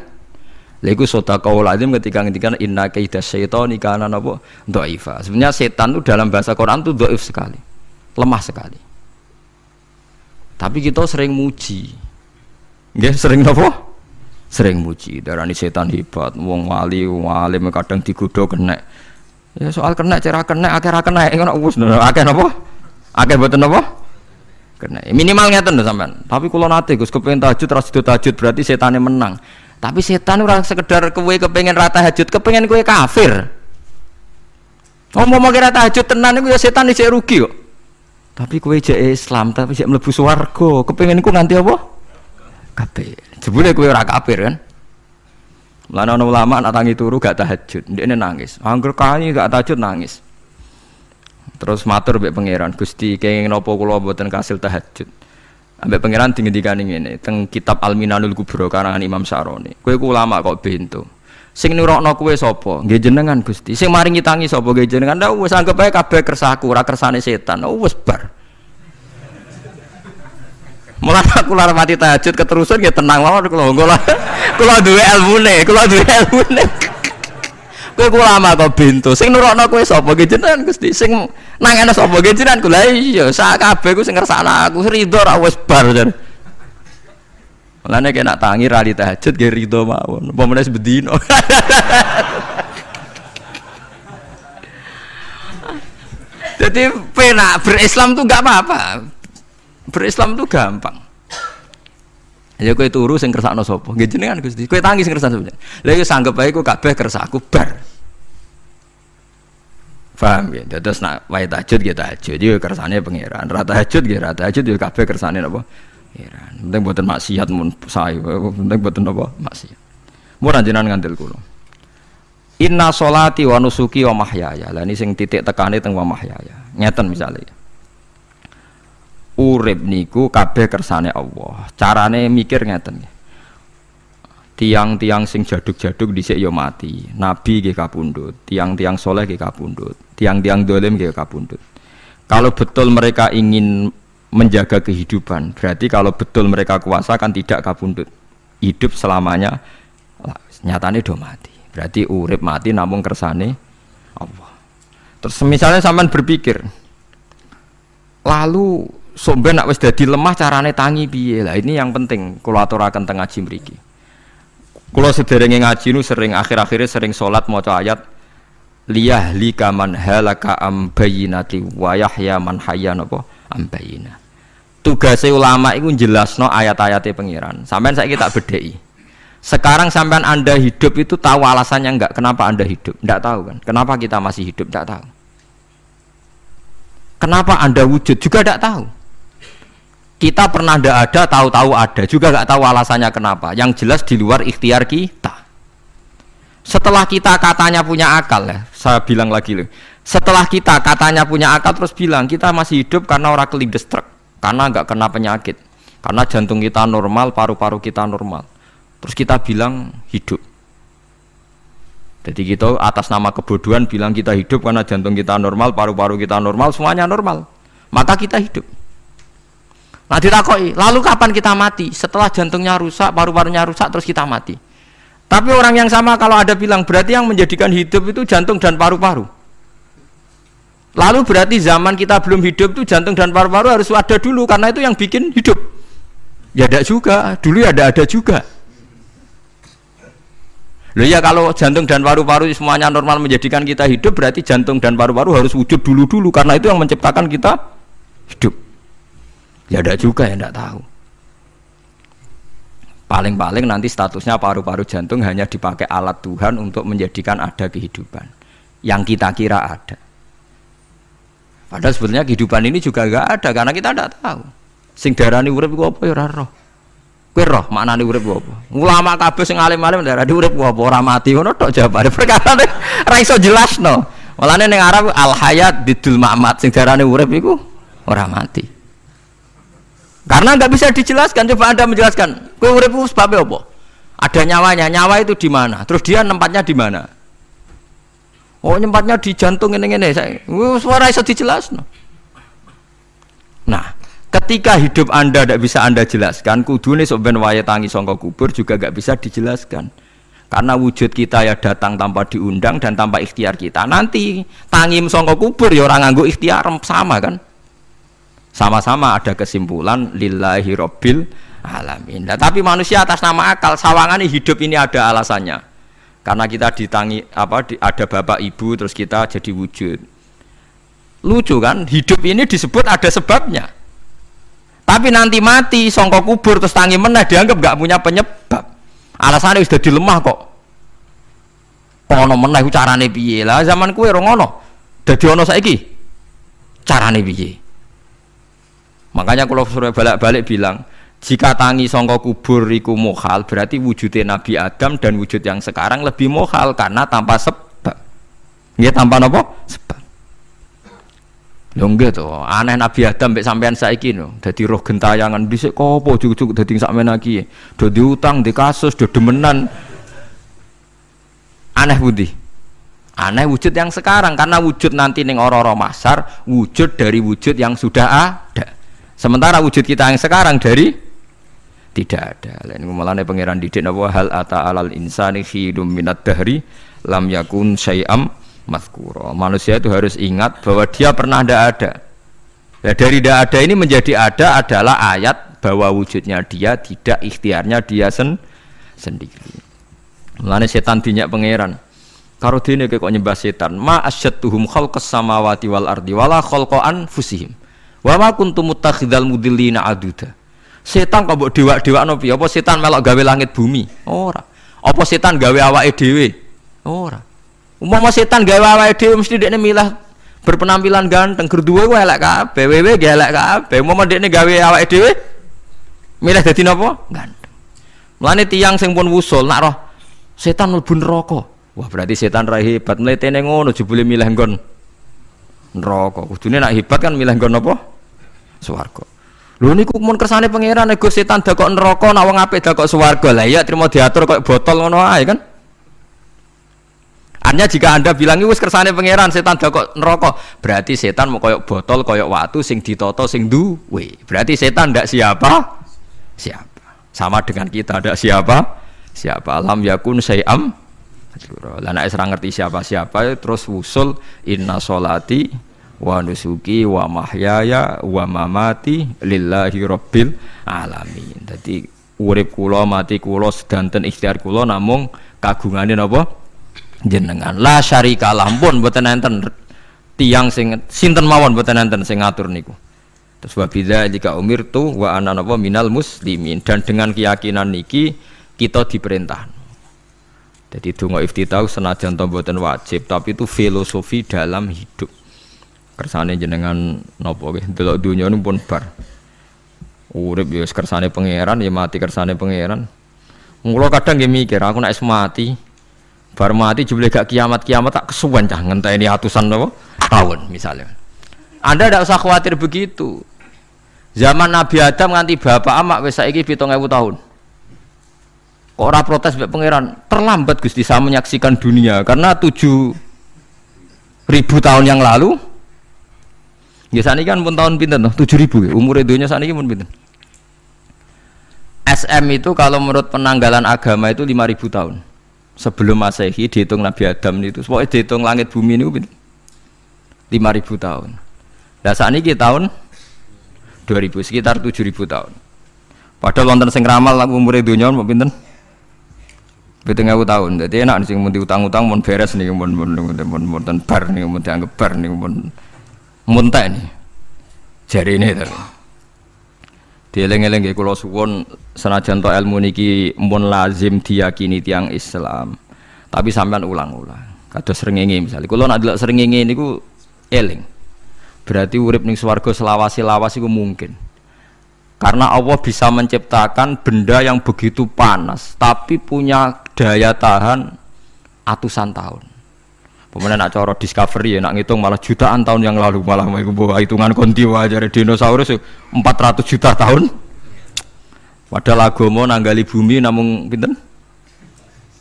S2: Lha iku sedekahul azim ketika ngendikan inna kaidas syaitani kana napa dhaifa. Sebenarnya setan itu dalam bahasa Quran itu dhaif sekali. Lemah sekali. Tapi kita sering muji. Nggih, sering napa? Sering muji. Darani setan hebat, wong wali, wong alim kadang digodho kena. Ya soal kena cara kena akeh ra kena ngono wis akeh napa? Akeh mboten napa? Kena. Minimal ngeten lho sampean. Tapi kula nate Gus kepengin tahajud ra sido tahajud berarti setane menang. Tapi setan ora sekedar kowe kepengin ra tahajud, kepengin kowe kafir. Ngomong kira tahajud tenan iku ya setan isih rugi kok. Tapi kowe jek Islam, tapi jek mlebu swarga, kepengin iku nganti apa? Kabeh. Jebule kowe ora kafir kan? Lan ana ulama nak tangi turu gak tahajud, ndekne nangis. Angger kae gak tahajud nangis. Terus matur mbek pangeran, Gusti kenging napa kula mboten kasil tahajud. Ambek pangeran dingendikane ngene, teng kitab Al-Minanul Kubra karangan Imam Syaroni. Kowe ku ulama kok bento. Sing nurokno kowe sapa? Nggih jenengan Gusti. Sing maringi tangi sapa? Nggih jenengan. Ndak wis anggap ae kabeh kersaku, ora kersane setan. Wis bar. Mulai aku lara mati tahajud keterusan ya tenang mawon kula duwe ilmune, kowe ulama kok bento. Sing nurokno kowe sapa? Nggih jenengan Gusti. Sing nangene sapa? Nggih jenengan. Lha iya, sak kabeh ku sing ngersakno aku ridho ra wis bar jan. Mulane kena tangi ra di tahajud nggih ridho mawon. Apa meneh sebedino. Jadi penak berislam tuh gak apa-apa. Berislam tuh gampang. Ya kowe turu sing kersakno sapa? Nggih jenengan Gusti. Kowe tangi sing kersakno sapa? Lha iku sanggep ae ku kabeh kersaku bar. Paham ya? Terus nak wae tahajud ya tahajud yo kersane pangeran. Ra tahajud ya ra tahajud yo kabeh kersane napa? Pangeran. Penting mboten maksiat mun sae. Penting mboten napa? Maksiat. Mun jenengan ngandel kula. Inna sholati wa nusuki wa mahyaya. Lah ini sing titik tekane teng wa mahyaya. Ngeten misale. Urip niku kabeh kersane Allah. Carane mikir ngeten. Tiang-tiang sing jaduk-jaduk dhisik ya mati. Nabi nggih kapundhut, tiang-tiang soleh nggih kapundhut, tiang-tiang dolim nggih kapundhut. Kalau betul mereka ingin menjaga kehidupan, berarti kalau betul mereka kuasa kan tidak kapundhut. Hidup selamanya nyatane do mati. Berarti urip mati namung kersane Allah. Terus misalnya sampean berpikir, lalu sampeyan nek wis dadi lemah carane tangi piye? Lah ini yang penting kula aturaken teng ngaji mriki. Kula sederenge ngaji nu sering akhir-akhire sering salat maca ayat liyahlika man halaka am bayyinati wa yahya man hayya napa am bayyinah. Tugase ulama iku jelasno ayat-ayate pangeran. Sampeyan saiki tak bedheki. Sekarang sampean Anda hidup itu tahu alasannya enggak? Kenapa Anda hidup? Enggak tahu kan? Kenapa kita masih hidup? Enggak tahu. Kenapa Anda wujud? Juga enggak tahu. Kita pernah enggak ada, tahu-tahu ada. Juga enggak tahu alasannya kenapa. Yang jelas di luar ikhtiar kita. Setelah kita katanya punya akal ya, saya bilang lagi loh. Setelah kita katanya punya akal terus bilang kita masih hidup karena orang kelindes truk, karena enggak kena penyakit, karena jantung kita normal, paru-paru kita normal. Terus kita bilang hidup. Jadi kita atas nama kebodohan bilang kita hidup karena jantung kita normal, paru-paru kita normal, semuanya normal. Maka kita hidup. Nah ditakoi, lalu kapan kita mati? Setelah jantungnya rusak, paru-parunya rusak, terus kita mati. Tapi orang yang sama kalau ada bilang berarti yang menjadikan hidup itu jantung dan paru-paru. Lalu berarti zaman kita belum hidup itu jantung dan paru-paru harus ada dulu karena itu yang bikin hidup. Ya ada juga, dulu ada juga. Loh ya kalau jantung dan paru-paru semuanya normal menjadikan kita hidup, berarti jantung dan paru-paru harus wujud dulu karena itu yang menciptakan kita hidup. Ya tidak juga ya, tidak tahu. Paling-paling nanti statusnya paru-paru jantung hanya dipakai alat Tuhan untuk menjadikan ada kehidupan yang kita kira ada. Padahal sebetulnya kehidupan ini juga enggak ada karena kita tidak tahu. Sing darani urip iku apa ya ora roh. Kowe roh maknane urip apa? Ulama kabeh sing alim-alim darani urip apa ora mati ngono tok jawabane. Perkara ora iso jelasno. Mulane ning Arab al hayat bidul ma'mat sing darani urip iku ora mati. Karena nggak bisa dijelaskan. Coba Anda menjelaskan. Kowe urip ku sebabnya apa? Ada nyawanya. Nyawa itu di mana? Terus dia tempatnya di mana? Oh, tempatnya di jantung ngene-ngene. Suara iso dijelasno. Nah, ketika hidup Anda tidak bisa Anda jelaskan, kudune sok ben wayahe tangi sangka kubur juga nggak bisa dijelaskan. Karena wujud kita ya datang tanpa diundang dan tanpa ikhtiar kita. Nanti tangi sangka kubur ya orang nganggo ikhtiar sama kan? Sama-sama ada kesimpulan lillahi rabbil alamin. Nah, tapi manusia atas nama akal sawangane hidup ini ada alasannya. Karena kita ditangi ada bapak ibu terus kita jadi wujud. Lucu kan? Hidup ini disebut ada sebabnya. Tapi nanti mati sangka kubur terus tangi meneh dianggap enggak punya penyebab. Alasannya sudah dilemah kok. Ono meneh carane piye? Lah zaman kuwe ora ngono. Dadi ono saiki. Carane piye? Makanya kalau suruh balik-balik bilang, jika tangi sangka kubur iku mukhal, berarti wujudnya Nabi Adam dan wujud yang sekarang lebih mukhal karena tanpa sebab. Nggih tanpa napa? Sebab. Lho nggih to, aneh Nabi Adam mek sampean saiki no, dadi roh gentayangan dhisik kopo cucuk dadi sakmene iki. Do diutang, di kasus, do demenan. Aneh budi. Aneh wujud yang sekarang karena wujud nanti ning ora-ora mahsyar wujud dari wujud yang sudah ada. Sementara wujud kita yang sekarang dari tidak ada. Lain mulane pangeran didik napa hal ata alal insani khidum minad dahri lam yakun syai'am mazkura. Manusia itu harus ingat bahwa dia pernah tidak ada. Ya, dari tidak ada ini menjadi ada adalah ayat bahwa wujudnya dia tidak ikhtiarnya dia sendiri. Mulane setan dinyak pangeran. Karo dene kok nyembah setan. Ma asyadtuhum khalqas samawati wal ardi wala khalqa anfusihim. Wa ma kuntum muttakhidal mudillina aduda. Setan kok mbok dewak-dewakno piye? Apa setan melok gawe langit bumi? Ora. Apa setan gawe awake dhewe? Ora. Umpama setan gawe awake dhewe mesti dekne milah berpenampilan ganteng, gerduwe ku elek kabeh, wewe ge elek kabeh. Umpama dekne gawe awake dhewe milah dadi napa? Ganteng. Mulane tiyang sing pun wusul nak roh setan mlebu neraka. Wah, berarti setan ra hebat mletene ngono jebule milih nggon neraka. Kudune nak hebat kan milih nggon apa? Swarga. Lho niku mun kersane pangeran nego setan dakok neraka nak wong apik dakok swarga. Lah iya trimo diatur koyo botol ngono ae kan. Artinya jika Anda bilang wis kersane pangeran setan dakok neraka, berarti setan mau koyo botol koyo watu sing ditata sing duwe. Berarti setan ndak siapa? Siapa. Sama dengan kita ndak siapa? Siapa lam yakun syai'am. Lah nek ora ngerti siapa-siapa terus wusul inna sholati wa nusuki wa mahyaya wa mamati lillahi rabbil alamin. Dadi urip kula mati kula sedanten ikhtiar kula namung kagungane napa jenengan. La syarika lampun mboten enten tiyang sing sinten mawon mboten enten sing ngatur niku. Terus wa bidzalika umirtu wa ana napa minal muslimin, dan dengan keyakinan niki kita diperintah. Jadi donga iftitah senajan to mboten wajib, tapi itu filosofi dalam hidup. Kersane jenengan napa nggih delok donya pun bar. Urip ya kersane pangeran, ya mati kersane pangeran. Mula kadang nggih mikir, aku nek mati, bar mati jebule gak kiamat-kiamat tak kesuwen cah ngenteni atusan napa tahun misalnya. Anda tidak usah khawatir begitu. Zaman Nabi Adam nganti bapak amak wis saiki 7.000 tahun. Kok ora protes mbek pangeran? Terlambat Gusti saya menyaksikan dunia karena 7.000 tahun yang lalu. Ya sakniki kan pun tahun pinten toh? 7.000 umure donya sakniki pun pinten? SM itu kalau menurut penanggalan agama itu 5.000 tahun. Sebelum Masehi dihitung Nabi Adam itu, pokoknya dihitung langit bumi niku pinten? 5.000 tahun. Lah sakniki tahun 2000 sekitar 7.000 tahun. Padahal wonten sing ramal umure donya pinten? 70.000 tahun. Dadi enak sing mun diutang-utang mun beres niku mun bar niku mun dianggap bar niku mun muntek nih. Jarine to. Dieling-eling nggih kula suwun senajan to ilmu niki mun lazim diyakini tiyang Islam. Tapi sampean ulang-ulang. Kados srengenge misalnya. Kula nak delok srengenge niku eling. Berarti urip ning swarga selawase-lawas iku mungkin. Karena Allah bisa menciptakan benda yang begitu panas tapi punya daya tahan atusan tahun. Pemenang nak cara discovery ya nak ngitung malah jutaan tahun yang lalu malah bawa hitungan konti wae dinosaurus 400 juta tahun. Padahal agama nanggali bumi namung pinten?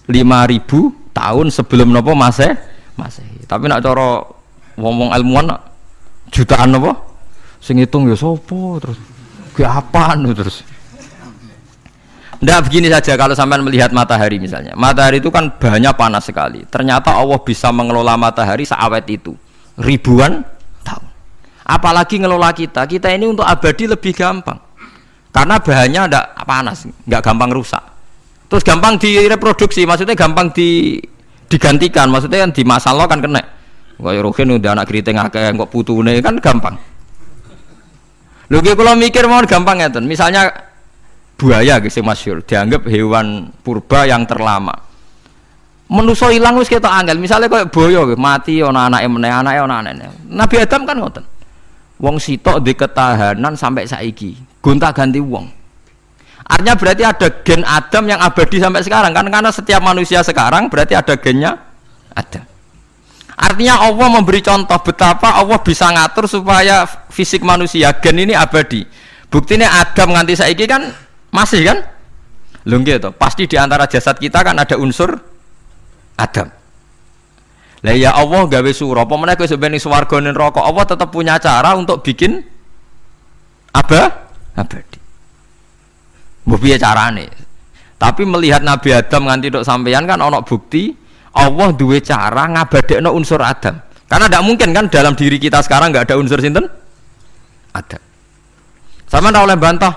S2: 5.000 tahun sebelum napa Masehi. Tapi nak cara wong-wong ilmuwan jutaan napa? Sing ngitung ya sapa terus? Apaan terus? Nggak begini saja kalau sampai melihat matahari misalnya. Matahari itu kan bahannya panas sekali. Ternyata Allah bisa mengelola matahari seawet itu ribuan tahun. Apalagi ngelola kita. Kita ini untuk abadi lebih gampang. Karena bahannya tidak panas, nggak gampang rusak. Terus gampang direproduksi, maksudnya gampang digantikan. Maksudnya kan di masa lo kan kena. Kayak rohin udah anak keriting akeh kok putune kan gampang. Lho kalau mikir mau gampang ya, misalnya buaya gitu masyhur dianggap hewan purba yang terlama. Manusa ilang wis ketok angel. Misalnya kayak boyo mati ana anake meneh, anake ana anene. Nabi Adam kan ngoten. Wong sitok di ketahanan sampai saiki, gonta-ganti wong. Artinya berarti ada gen Adam yang abadi sampai sekarang kan, karena setiap manusia sekarang berarti ada gennya Adam. Artinya Allah memberi contoh betapa Allah bisa ngatur supaya fisik manusia gen ini abadi. Buktinya Adam nganti saiki kan masih kan? Lho nggih to, pasti di antara jasad kita kan ada unsur Adam. Lah ya Allah gawe sura, apa meneh kowe sebenarnya swarga ning neraka, Allah tetap punya cara untuk bikin abadi. Mbok piye carane? Tapi melihat Nabi Adam nganti tok sampeyan kan ana bukti Allah duwe cara ngabadekno unsur Adam. Karena tidak mungkin kan dalam diri kita sekarang nggak ada unsur sinten? Adam. Sama ndak oleh bantah.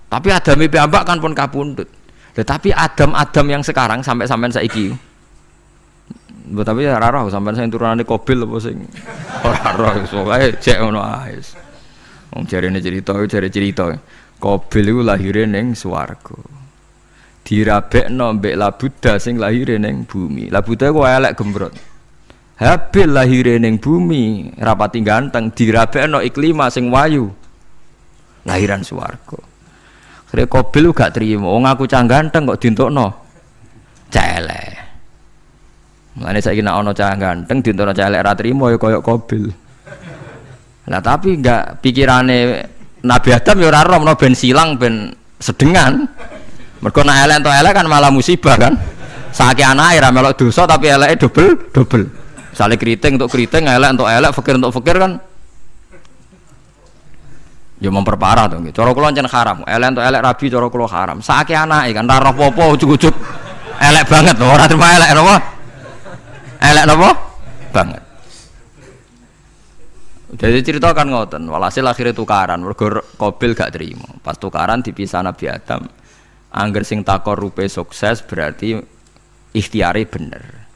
S2: Tapi Adam iki ambak kan pun kapundhut. Tetapi Adam yang sekarang sampai sampean saiki. Tapi ora roh sampean sing turunane Qabil apa sing ora roh iso wae cek ngono ae. Wong jarene cerita. Qabil iku lahire ning swarga. Dirabekno mbek Labuda sing lahire ning bumi. Labuda ku elek gembrot. Habil lahire ning bumi, rapati ganteng, dirabekno Iklima sing wayu. Lahiran swarga. Akhire Qabil gak trimo, wong aku cah ganteng kok dientukno celek. Mulane saiki nek ana cah ganteng dientukno celek ra trimo ya kaya Qabil. Lah tapi enggak pikirane Nabi Adam ya ora roh ben silang ben sedengan. Mergo nek elek entuk elek kan malah musibah kan. Saiki anake ra melok dosa tapi eleke dobel. Misale kriting untuk kriting, elek untuk elek, fakir untuk fakir kan ya memperparah to nggih. Cara kula ncen haram. Elek untuk elek rabi cara kula haram. Saiki anake kan ra roh apa ujug-ujug elek banget lho, ora terima elek napa? Elek napa? Banget. Jadi cerita kan ngoten, walhasil akhirnya tukaran, mergo Qabil gak terima. Pas tukaran dipisah Nabi Adam. Angger sing takor rupe sukses berarti ikhtiare bener.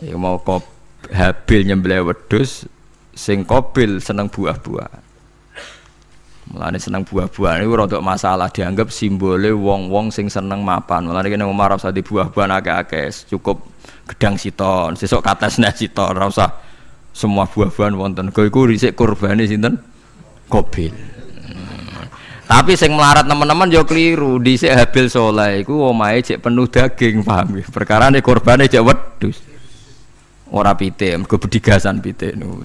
S2: Ya mau Habil nyembelih wedhus, sing Qabil seneng buah-buah. Mulane seneng buah-buah niku rada masalah, dianggap simbole wong-wong sing seneng mapan. Mulane kene omah ora usah di buah-buahan akeh-akeh, cukup gedang siton, sesuk katesne siton, ora usah semua buah-buahan wonten. Kok iku dhisik kurbane sinten? Qabil. Tapi sing melarat teman-teman yo keliru. Dhisik Habil saleh iku omahe cek penuh daging, paham nggih. Perkarane korbane cek wedhus. Ora pitik, mergo bedigasan pitik niku.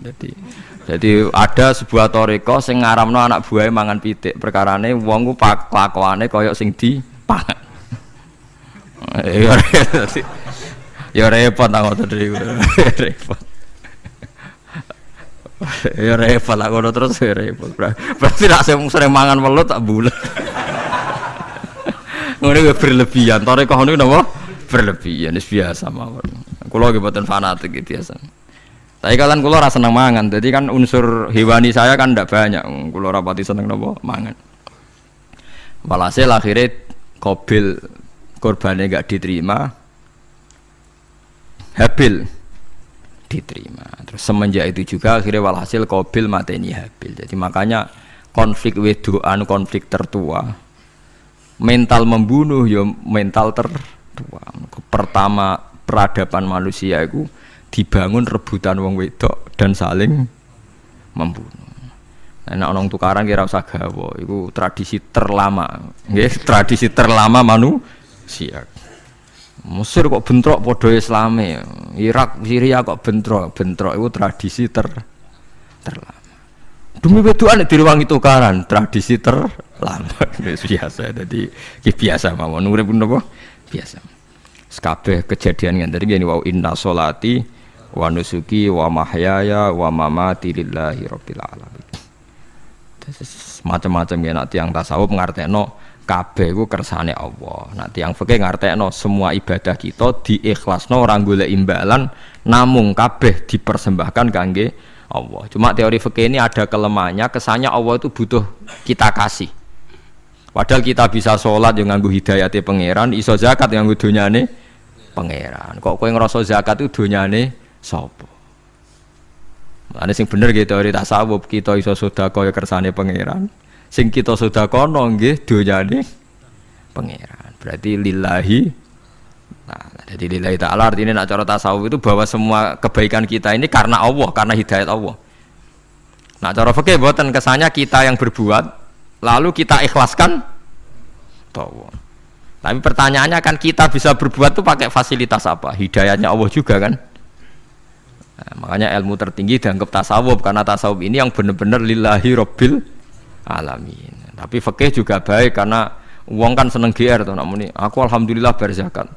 S2: Jadi ada sebuah toriko sing ngaramno anak buahe mangan pitik. Perkarane wong ku kelakuane kaya sing dipangan. Ya repot nang ngoten niku. Repot. Ya repot lah ngono terus ya repot. Berarti nek sering mangan welut tak bulet. Ngono kuwi berlebihan. Toriko niku napa? Berlebihan wis biasa mawon. Kula nggih mboten fanatik biasa. Tapi kalian kula ora seneng mangan. Jadi kan unsur hewani saya kan ndak banyak. Kula ora pati seneng napa mangan. Walhasil akhirnya Qabil korbannya gak diterima, Habil diterima. Terus semenjak itu juga akhirnya walhasil Qabil mateni Habil. Jadi makanya konflik wedoan, konflik tertua, mental membunuh ya mental tertua. Pertama peradaban manusia itu dibangun rebutan wong wedok dan saling membunuh. Nah, orang tukaran kira usah gawa, itu tradisi terlama, nggih, tradisi terlama manusia. Mesir kok bentrok padha Islame, Irak, Syria kok bentrok itu tradisi terlama. Demi wedokan direwangi tukaran, tradisi terlama. Biasa, jadi biasa mawon urip napa? Biasa. Kabeh kejadian ngene iki wa inna sholati wa nusuki wa mahyaya wa mamati lillahi rabbil alamin. Macam-macam ya nak tiyang tasawuf ngartekno kabeh iku kersane Allah. Nak tiyang fikih ngartekno semua ibadah kita diikhlasno ora golek imbalan namung kabeh dipersembahkan kangge Allah. Cuma teori fikih ini ada kelemahannya, kesannya Allah itu butuh kita kasih. Padahal kita bisa sholat yang nganggo hidayate pangeran, iso zakat yang nganggo donyane pangeran. Kok kowe ngrasa zakat itu donyane sapa? Ane sing bener gitu teori tasawuf, kita iso sedekah ya kersane pangeran. Sing kita sedekah nggih donyane pangeran. Berarti lillahi. Nah, jadi lillahi ta'ala artinya nak cara tasawuf itu bahwa semua kebaikan kita ini karena Allah, karena hidayat Allah. Nah, cara fikih mboten kesannya kita yang berbuat lalu kita ikhlaskan Allah. Tapi pertanyaannya kan kita bisa berbuat tuh pakai fasilitas apa? Hidayatnya Allah juga kan? Nah, makanya ilmu tertinggi dianggap tasawuf karena tasawuf ini yang benar-benar lillahi rabbil alamin. Tapi fikih juga baik karena uang kan seneng GR tuh nak muni aku alhamdulillah berzakat.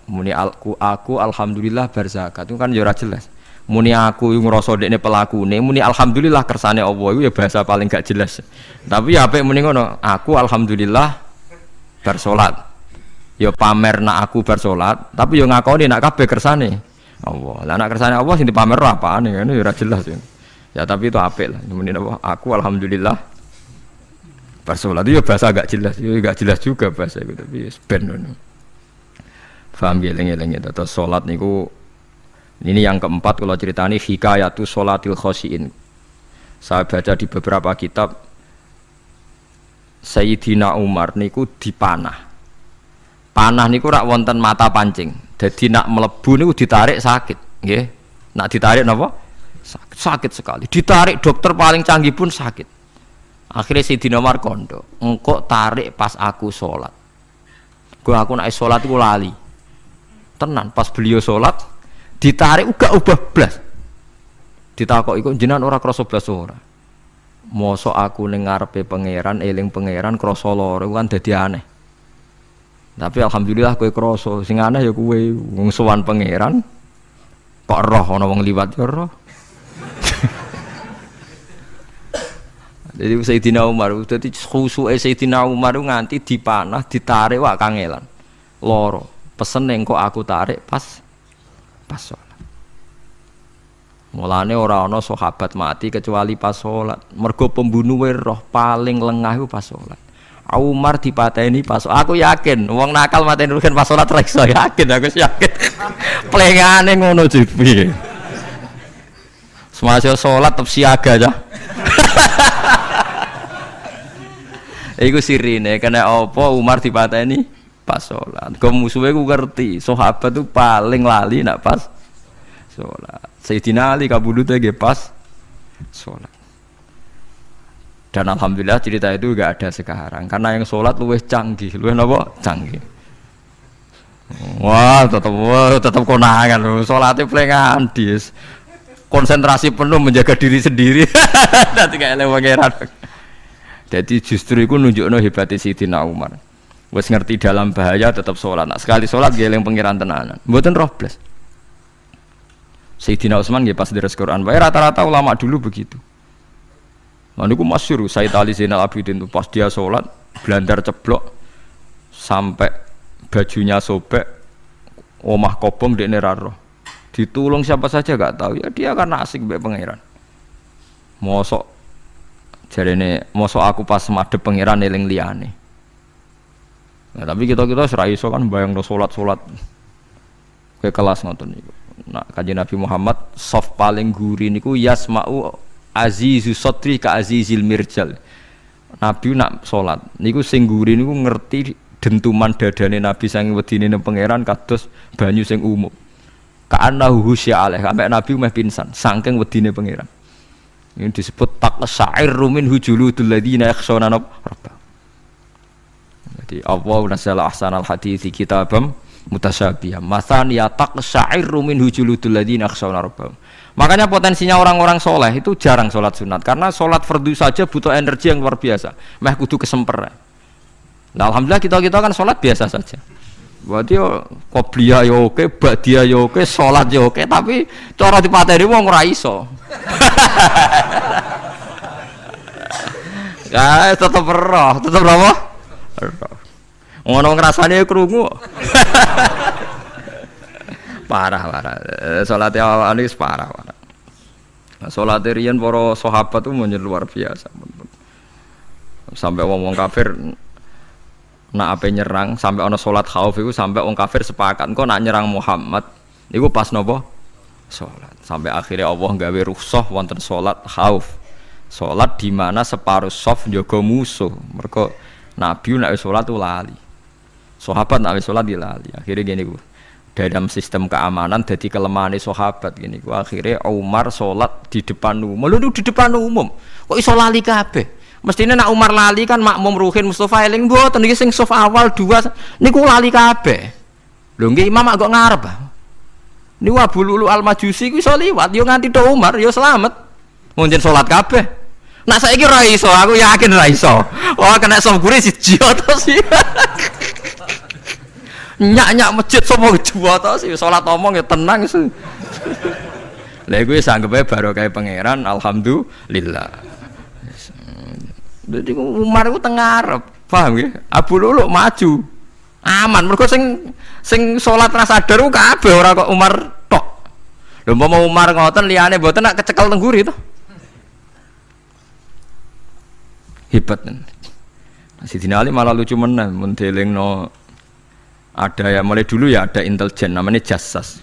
S2: Muni aku alhamdulillah berzakat itu kan ya ora jelas. Muni aku ngrasa dekne pelakune, muni alhamdulillah kersane Allah itu ya bahasa paling gak jelas. Tapi ya apik muni ngono, aku alhamdulillah bersolat. Ya pamer nak aku bersolat, tapi ya ngakoni nak kabeh kersane Allah. Lah nek kersane Allah sing dipamer apane ngene ya ora jelas ya. Ya tapi itu apik lah. Muni apa? Aku alhamdulillah bersolat itu ya bahasa agak jelas. Ya enggak jelas juga bahasa itu tapi ben ngono. Paham geleng-geleng ya. Terus salat niku ini yang keempat kalau ceritani hikayatu sholatil khoshiin. Saya baca di beberapa kitab Sayyidina Umar niku dipanah. Panah niku rak wonten mata pancing. Jadi nak melebu niku ditarik sakit, nggih. Nak ditarik napa? Sakit sekali. Ditarik dokter paling canggih pun sakit. Akhirnya Sayyidina Umar kondo, engkau tarik pas aku sholat. Aku nak sholat ku lali. Tenan pas beliau sholat ditarik uga ubah blas. Ditakok iku jenengan ora krasa blas ora. Mosok aku ning ngarepe pangeran, eling pangeran krasa lara kan dadi aneh. Tapi alhamdulillah kowe krasa, sing aneh ya kowe wong sowan pangeran kok roh ana wong liwat ya roh. Jadi Sayyidina Umar dadi khusuke Sayyidina Umar nganti dipanah, ditarik wak kangelan. Lara. Pesen engko aku tarik pas sholat. Mulane ora ana sahabat mati kecuali pas sholat. Mergo pembunuhe roh paling lengah iku pas sholat. Umar dipateni pas aku yakin wong nakal mateni rugen pas sholat ra iso yakin aku yakin. Plengane ngono jipi. Semasa sholat tetep siaga aja. Iku sirine kena apa Umar dipateni pas sholat. Kau musuhnya ku ngerti sahabat tu paling lali nak pas sholat. Sayyidina Ali kabudutnya pas sholat. Dan alhamdulillah cerita itu gak ada sekarang karena yang sholat luwih canggih, luwih napa? Canggih. Wah, tetap konangan loh. Sholatnya pelengan dis. Konsentrasi penuh menjaga diri sendiri. Nanti kayak lewangeran. Jadi justru itu nunjukno hebatnya Sayyidina Umar. Wes ngerti dalam bahaya tetap sholat. Nah, sekali sholat geleng pengiran tenanan. Mboten roh blas. Sayyidina Utsman nggih pas deres Quran. Wae rata-rata ulama dulu begitu. Lah niku masyhur Sayyid Ali Zainal Abidin itu pas dia sholat blandar ceblok sampai bajunya sobek, omah kobong dekne ra roh. Ditulung siapa saja enggak tahu. Ya dia karena asik mbek pangeran. Mosok jarene mosok aku pas madhep pangeran eling liyane. Nah, tapi kita ora iso kan bayangno salat kayak kelas ngoten niku. Nah, Kanjeng Nabi Muhammad soft paling guri niku yasma'u azizu sotri ka azizil mirjal. Nabi nak salat niku sing guri niku ngerti dentuman dadane Nabi saking wedine nang pangeran kados banyu sing umum. Ka'annahu husya alaih, sampai Nabi meh pingsan saking wedine pangeran. Ini disebut taqsa'irru min hujuludul ladzina yakhshawna rabbah. Jadi Allah nazzala ahsanal hadithi kitabam mutasyabihah. Matsan ya taqsa'irru min hujuludul ladzina yakhshawna rabbah. Makanya potensinya orang-orang soleh itu jarang sholat sunat karena sholat fardu saja butuh energi yang luar biasa. Meh kudu kesemper. Nah, alhamdulillah kita kan sholat biasa saja. Berarti yo qobliyah yo oke, ba'diyah yo oke, sholat yo oke, tapi cara dipateni wong ora iso. Ya tetep apa? Ngono ngrasane krungu. Parah. Salat awal ini parah. Salat riyen para sahabat itu menjadi luar biasa. Sampai wong kafir nak ape nyerang, sampai ana salat khauf iku sampai wong kafir sepakat engko nak nyerang Muhammad iku pas napa? Salat. Sampai akhirnya Allah gawe rukhsah wonten salat khauf. Salat di mana separuh saf njaga musuh. Mergo Nabi nek salat tu lali. Sahabat nek salat dilali. Akhirnya gini ku. Dalam sistem keamanan jadi kelemahan sahabat gini ku. Akhirnya Umar salat di depan umum. Lho di depan umum. Kok iso lali kabeh? Mestine nak Umar lali kan makmum Ruhin Mustofa eling mboten iki sing saf awal dua niku lali kabeh. Lho nggih imam kok ngarep. Niku Abu Lulu Al-Majusi ku iso liwat yo nganti tok Umar yo slamet. Munjen salat kabeh. Nak saiki ra iso, aku yakin ra iso. Wah kena saf guri siji to sih. Nyak masjid sapa juwa to sih salat omong ya tenang sih. Lha iku wis anggepe barokah pangeran alhamdulillah. Jadi Umar itu tengah Arab, paham ya? Abu Lulu maju, aman. Mereka sing sholat rasa sadar kabeh ora kok Umar tok. Lho mau Umar ngoten liyane mboten nak kecekel tengguri to. Hebat. Sidina Ali malah lucu meneh mun delingno ada ya mulai dulu ya ada intelijen namanya Jassas.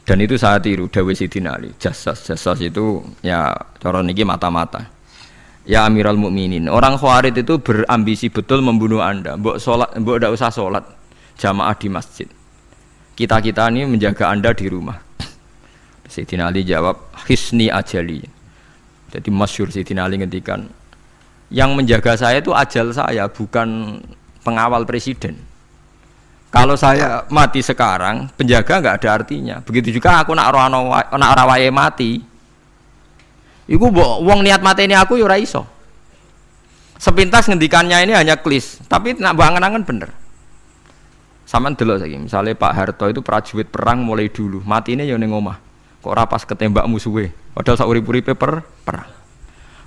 S2: Dan itu saya tiru dawuh Sidina Ali. Jassas itu ya cara niki mata-mata. Ya Amirul Mukminin, orang Khawarij itu berambisi betul membunuh Anda. Mbok ndak usah sholat jamaah di masjid. Kita ini menjaga Anda di rumah. Sayyidina Ali jawab, hisni ajali. Jadi masyhur Sayyidina Ali ngendikan, yang menjaga saya itu ajal saya, bukan pengawal presiden. Kalau saya mati sekarang, penjaga nggak ada artinya. Begitu juga aku nak ora wae mati. Iku wong niat mateni aku ya ora iso. Sepintas ngendikannya ini hanya klis, tapi nak bangen-angen bener. Sampeyan delok saiki, misalnya Pak Harto itu prajurit perang mulai dulu, matine ya ning omah. Kok ora pas ketembak musuhe, padahal sak urip-uripe perang.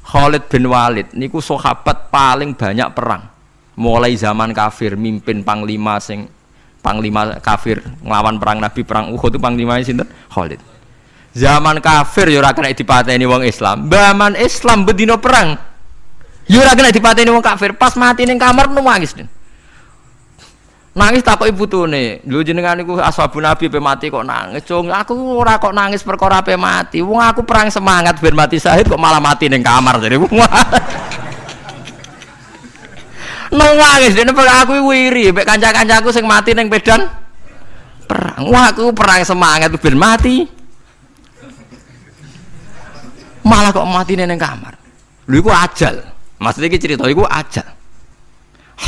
S2: Khalid bin Walid niku sahabat paling banyak perang. Mulai zaman kafir mimpin panglima kafir nglawan perang Nabi perang Uhud itu panglimanya sinten? Khalid. Zaman kafir ya ora kena dipateni wong Islam. Zaman Islam bedino perang. Ya ora kena dipateni wong kafir. Pas mati ning kamar nangis. Nangis takoki putune. Lho jenengan niku ashabun Nabi pe mati kok nangis. Cung, aku ora kok nangis perkara pe mati. Wong aku perang semangat ben mati syahid kok malah mati ning kamar jadi. Nangis dene aku wiri mek kanca-kancaku sing mati ning medan perang. Wah aku perang semangat ben mati. Malah kok mati neng kamar. Lho iku ajal. Maksudnya iki cerita iku ajal.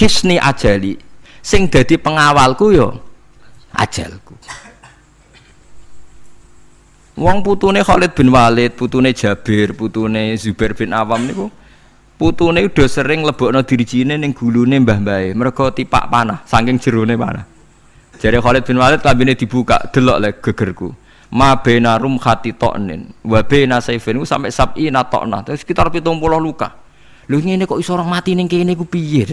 S2: Hisni ajali. Sing dadi pengawalku yo ajalku. Wong putune Khalid bin Walid, putune Jabir, putune Zubair bin Awam niku putune udah sering lebokno dirijine ning gulune mbah-mbahe. Mergo tipak panah, saking jerone panah. Jare Khalid bin Walid klambine dibuka, delok le gegerku. Ma bena rum khati toknin wa bena saifin sampai sabi natokna terus sekitar 70 luka. Lho ngene kok iso orang mati ning kene ku piye?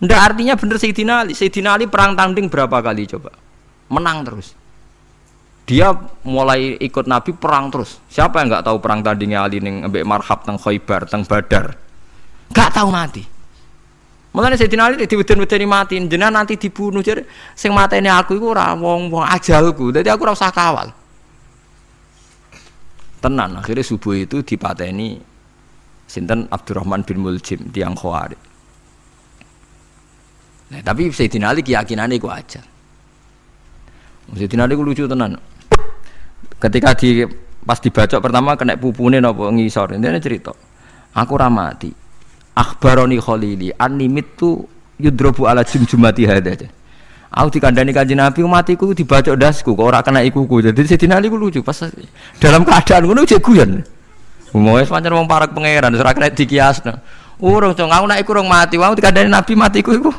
S2: Ndak artinya bener Sayyidina Ali perang tanding berapa kali coba? Menang terus. Dia mulai ikut Nabi perang terus. Siapa yang enggak tahu perang tandingnya Ali ning ambek Marhab teng Khaibar, teng Badar. Gak tahu mati. Mulane Sayyidina Ali diweden-wedeni mati, jenengan nanti dibunuh jare sing mateni aku iku ora wong-wong ajalku. Dadi aku ora usah kawal. Tenan akhirnya subuh itu dipateni sinten Abdurrahman bin Muljim tiang Khawarij. Nah, tapi Sayyidina Ali keyakinannya iku ajal. Sayyidina Ali ku lucu tenan. Ketika pas dibacok pertama kena pupune napa ngisor. Intine cerita. Aku ora mati. Akhbaroni Khalili animit tu yudrobu ala jumjumati hada. Aku dikandani Kanjeng Nabi matiku dibacok dasku kok ora kena ikuku. Jadi Sayyidina Ali ku lucu pas dalam keadaan ngono jek guyon. Wis pancen wong parek pangeran ora kena dikiasno. Urung cong aku nek iku urung mati, aku dikandani Nabi matiku iku.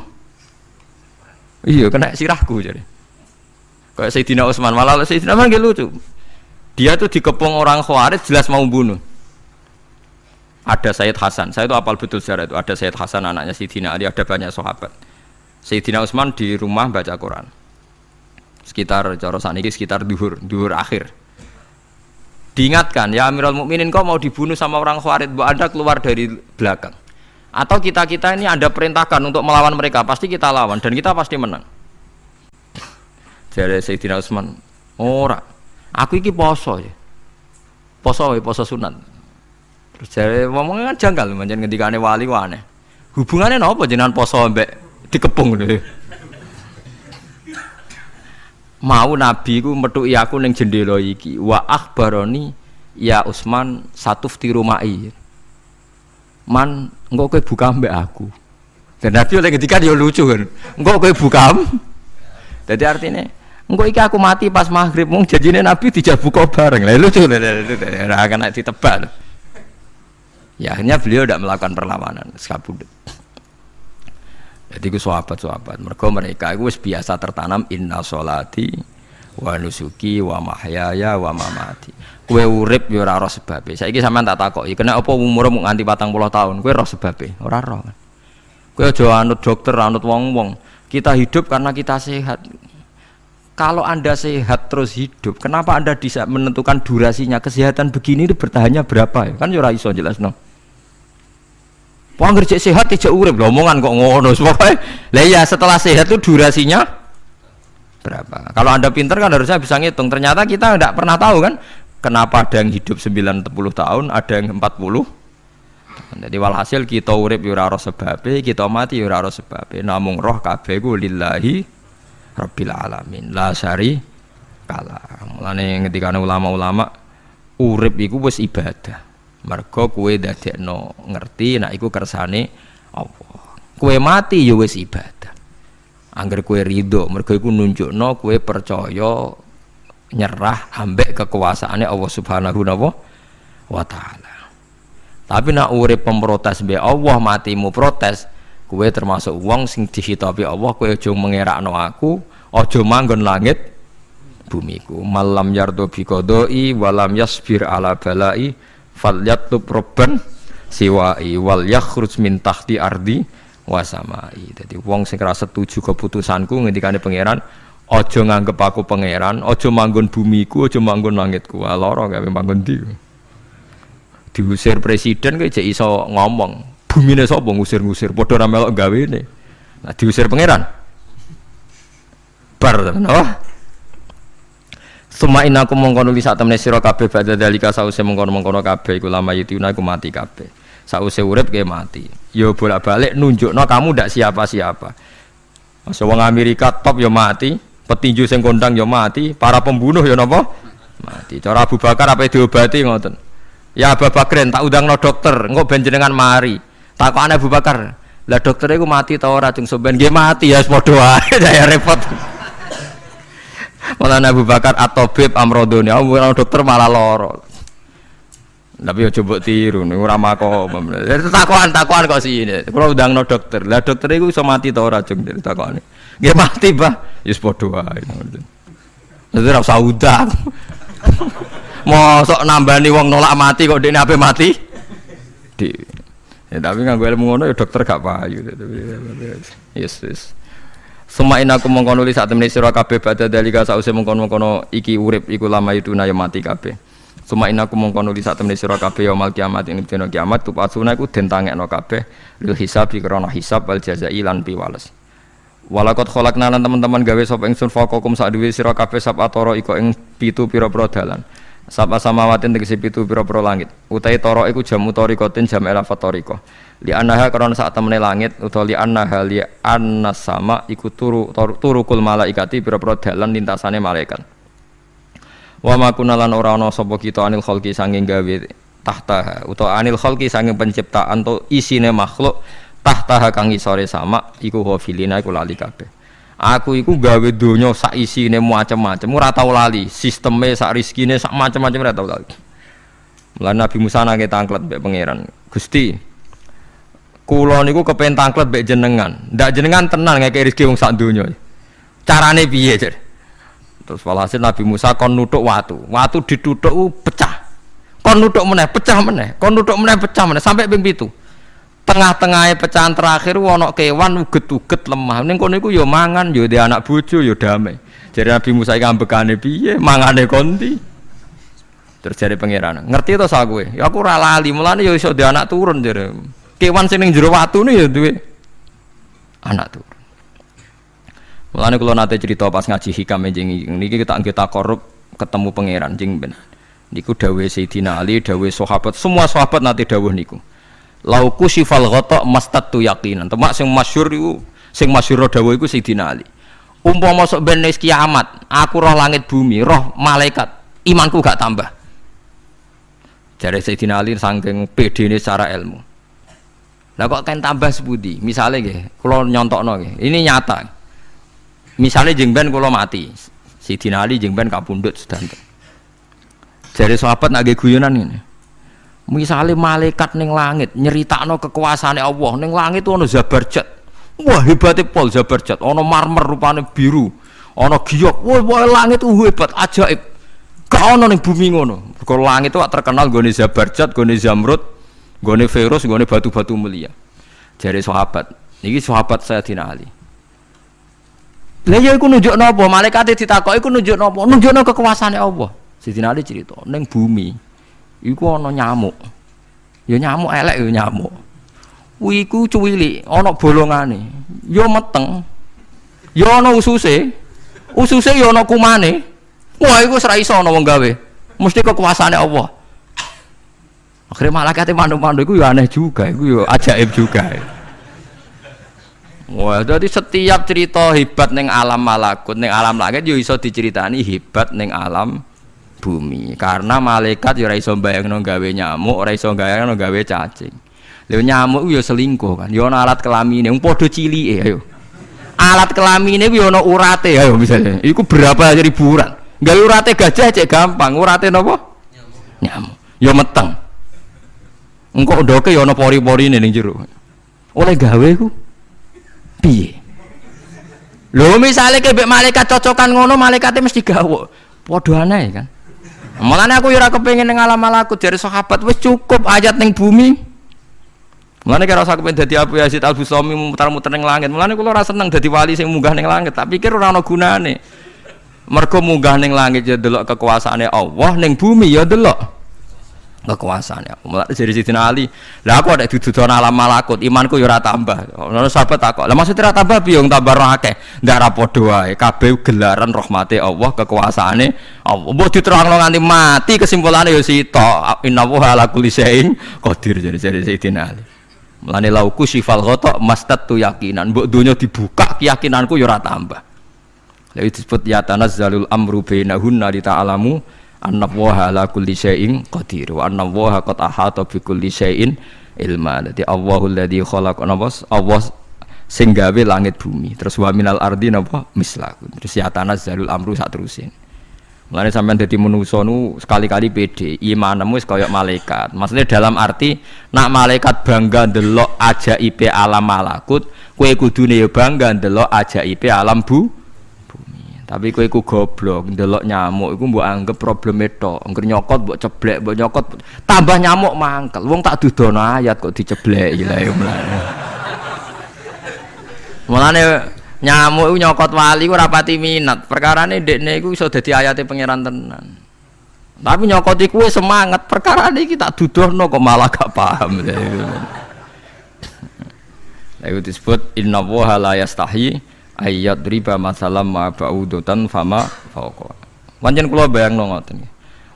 S2: Iya kena sirahku jadi. Kayak Sayyidina Utsman malah Sayyidina Utsman lucu. Dia tuh dikepung orang Khawarij jelas mau bunuh. Ada Sayyid Hasan, saya itu apal betul sejarah itu. Ada Sayyid Hasan anaknya Sayyidina Ali, ada banyak sahabat. Sayyidina Utsman di rumah baca Quran. Sekitar cara sakniki sekitar duhur akhir. Diingatkan, ya Amirul Mukminin kau mau dibunuh sama orang Khawarij, mbok Anda keluar dari belakang. Atau kita ini ada perintahkan untuk melawan mereka, pasti kita lawan dan kita pasti menang. Jadi Sayyidina Utsman, ora. Aku iki poso ya. Poso sunat. Terus jare ngomongnya kan janggal pancen ngendikane wali ku aneh. Hubungannya napa jenengan poso mbek dikepung lho. Mau Nabi ku methuki aku ning jendela iki. Wa akhbaroni ya Utsman satufti rumai. Man, engko kowe buka mbek aku. Dan Nabi oleh ketika dia lucu kan. Engko kowe buka. Jadi artinya engko iki aku mati pas maghrib mung janjine Nabi dijak buka bareng. Lah lucu ora akan ditebak. Ya akhirnya beliau tidak melakukan perlawanan, sekabudut. Jadi itu sahabat-sahabat. Mereka itu biasa tertanam inna sholati wa nusuki wa mahyaya wa mamati. Kue urip ya ora roh sebabe. Saiki sampean tak takoki, kena apa umurmu nganti 40 tahun? Kue roh sebabe? Ora roh. Kue aja anut dokter, anut wong-wong. Kita hidup karena kita sehat. Kalau Anda sehat terus hidup, kenapa Anda bisa menentukan durasinya? Kesehatan begini itu bertahannya berapa? Kan ora iso jelasno. Wong kerja sehat tidak urip lho, omongan kok ngono. Pokoke lah ya setelah sehat itu durasinya berapa? Kalau Anda pintar kan harusnya bisa ngitung. Ternyata kita tidak pernah tahu kan kenapa ada yang hidup 90 tahun, ada yang 40. Jadi walhasil kita urip ya ora sebabe, kita mati ya ora sebabe. Namung roh kabeh ku lillahi rabbil alamin. La syari kala. Mulane ngendikane ulama-ulama urip iku wis ibadah. Mergo kowe dadekno ngerti nek iku kersane Allah. Kowe mati ya wis ibadah. Angger kowe ridho, mergo iku nunjukno kowe percaya nyerah ambek kekuasaane Allah Subhanahu wa taala. Tapi nek urip pemprotes mbek Allah, matimu protes, kowe termasuk wong sing dihitabi Allah, kowe aja mengerakno aku, aja manggon langit bumiku. Malam yardo bi qodoi walam yasbir ala balai falyatlub robban siwai wal yakhruj min tahti ardi wasamai. Jadi wong sing ora setuju keputusanku ngendikane pangeran, aja nganggep aku pangeran, aja manggon bumiku, aja manggon langitku. Lara gawe manggon ndi. Diusir presiden kok jek iso ngomong. Bumine sapa ngusir-ngusir, padha ora melok gawene. Nah diusir pangeran. Bar tenan. Oh. Suma inaku mengkono li sak temne sira kabeh badha dalika sause mengkono-mengkono kabeh iku lama yutuna iku mati kabeh. Sause urip ke mati. Ya bolak-balik nunjukno kamu ndak siapa-siapa. Masa wong Amerika top ya mati, petinju sing kondang ya mati, para pembunuh ya napa? Mati. Cara Abu Bakar apa diobati ngoten. Ya Abu Bakar tak undangno dokter, engko ben jenengan mari. Takokane Abu Bakar, lah dokter iku mati ta ora cung sampean nggih mati ya padha wae saya repot. Malah Abu Bakar atau Beb Amrodoni, orang dokter malah loro. Tapi yo coba tiru, ora makom. Takokan kok sini. Kalau udang no dokter, lah dokter itu iso mati ta ora cung takokane. Nggih mati, Pak. Wis padha wae. Dadi ora usah udang. Mosok nambani wong nolak mati kok dekne ape mati? Ya tapi nganggo ilmu ngono ya dokter gak payu. Yes. Semain aku mengkono saat temene sira kabeh badha dalika sause mengkono-mengkono iki urip iku lama itu na ya mati kabeh. Suma inaku mongko nuli sak temene sira kabeh yaumul kiamat ing dina kiamat tupasuna iku den tangekno kabeh lil hisab krana hisab wal jazai lan piwales. Walakot khalaqna lan teman-teman gawe sapa ingsun faqakum sak duwe sira kabeh sab atara iko ing 7 pira-pira dalan. Sab samawatin tegese 7 pira-pira langit. Utahe tara iku jamu tarikatin jam elafat tarika. Li annaha karena sak temene langit utawa li annaha li annas sama iku turukul malaikati pira-pira dalan lintasane malaikat. Wa ma kunalan ora ana sapa kita anil khalqi sanging gawe tahta utawa anil khalqi sanging penciptaan to isine makhluk tahta kang isore sama iku ghafilina iku lali kabeh. Aku iku gawe donya sak isine macam-macam ora tau lali, sisteme sak rezekine sak macam-macam ora tau lali. Mulane Nabi Musa nangke tanglet mbek pangeran. Gusti, kula niku kepen tanglet mbek jenengan. Ndak jenengan tenan ngeke rezeki wong sak donya. Carane piye, Jar? Terus walhasil Nabi Musa kon nuthuk watu dituthuk pecah, kon nuthuk meneh pecah meneh, kon nuthuk meneh pecah meneh sampai ping 7. Tengah-tengahnya pecahan terakhir ana kewan uget-uget lemah ning kono iku ya mangan ya di anak bojo ya damai. Jadi Nabi Musa iki ambekane piye mangane konti. Terus jare pangeran ngerti to sak kowe ya aku ora lali mulane ya iso di anak turun jare kewan sing ning jero watune ya duwe anak turun. Mulane kula nate cerita pas ngaji hikam jeneng niki kita korup ketemu pangeran jeng ben. Niku dawuhe Sayyidina Ali, dawuhe sahabat, semua sahabat nate dawuh niku. Lauku sifal ghata mastatu yaqinan. Temak sing masyhur iku, sing masyhur dawuh iku Sayyidina Ali. Umpama sok ben wis kiamat, aku roh langit bumi, roh malaikat, imanku gak tambah. Jare Sayyidina Ali saking pedene secara ilmu. Lah kok kan tambah sepundi? Misale nggih, kula nyontokno nggih. Ini nyata. Misalnya jengben kula mati, Sayyidina Ali jengben kapundhut sedanten. Jare sahabat nak guyonan ngene. Misalnya malaikat ning langit nyeritakno kekuasaane Allah, ning langit ana Zabarjat. Wah hebate pol Zabarjat, ana marmer rupane biru, ana giok. Wah langit itu hebat, ajaib. Gak ana ning bumi ngono. Mergo langit itu terkenal gone Zabarjat, gone Zamrud, gone Firus, gone batu-batu mulia. Jare sahabat, niki sahabat Sayyidina Ali. Lah ya iku nunjukno apa? Malaikate ditakoki iku nunjukno apa? Nunjukno kekuasaane Allah. Sayyidina Ali cerita, ning bumi iku ana nyamuk. Ya nyamuk elek ya nyamuk. Kuwi iku cuwilik, ana bolongane. Ya meteng. Ya ana ususe. Ususe ya ana kumane. Wah iku wis ra iso ana wong gawe. Mesti kekuasaane Allah. Akhire malaikate mandu-mandu iku ya aneh juga, iku ya ajaib juga. Wah, jadi setiap cerita hebat ning alam malakut, ning alam langit yo iso diceritani hebat ning alam bumi. Karena malaikat yo ora iso mbayangno gawe nyamuk, ora iso mbayangno gawe cacing. Lha nyamuk yo selingkuh kan, yo ana alat kelamine, wong padha cilike ayo. Alat kelamine ku yo ana urate ayo misalnya. Iku berapa ribuan. Gawe urate gajah cek gampang, urate napa? Nyamuk. Yo meteng. Engko ndoke yo ana pori-porine ning jero. Oleh gawe ku piye? Lho misale kebek malaikat cocokan ngono, malaikate mesti gawok. Padha aneh kan. Mulane aku yo ora kepengin ning alam malakut dari sahabat wis cukup ayat ning bumi. Mulane kira usah kepengin dadi Abu Yazid Al-Bustami muter-muter ning langit. Mulane kula ora seneng dadi wali sing munggah ning langit, tak pikir ora ana gunane. Mergo munggah ning langit ya delok kekuasaane Allah, ning bumi ya delok kekuasaannya. Mulai dari Sayyidina Ali, lah aku ada dudukan alam malakut, imanku yo ora tambah. Ono sahabat takok, lah maksudnya ora tambah piye wong tambah roh akeh? Ndak ra padha wae, kabeh gelaran rahmate Allah, kekuasaane Allah. Mbok diterangno nganti mati kesimpulannya yo sitok. Innallaha ala kulli syai'in qadir jadi Sayyidina Ali. Mulane lauku sifal ghata mastatu yakinan, mbok donya dibuka keyakinanku yo ora tambah. Lha disebut ya tanazzalul amru bainahunna li ta'lamu annallaha ala kulli syai'in qadir wa annallaha qad ahata bi kulli syai'in ilma. Dadi Allahul ladzi khalaqa nabas Allah sing gawe langit bumi. Terus wa minal ardi napa mislahu. Terus ya tanazzalul amru sak terusin. Mulane sampean dadi manusa nu sekali-kali pede, imanmu wis kaya malaikat. Maksudnya dalam arti nak malaikat bangga ndelok ajaibe alam malakut, kowe kudune ya bangga ndelok ajaibe alam bumi. Tapi kowe iku goblok, ndelok nyamuk iku mbok anggap probleme tok. Engger nyokot mbok ceblek, mbok nyokot tambah nyamuk mangkel. Wong tak dudono ayat kok dicebleki lha ya mulane. Mulane nyamuk iku nyokot wali ora pati minat. Perkarane ndekne iku iso dadi ayate pangeran tenan. Tapi nyokoti kue semangat perkara ini kita dudohno kok malah gak paham. Itu disebut inna woha la yastahi ayat riba masalam ma ba'udutan fama fauqa. Pancen kula bayangno ngoten.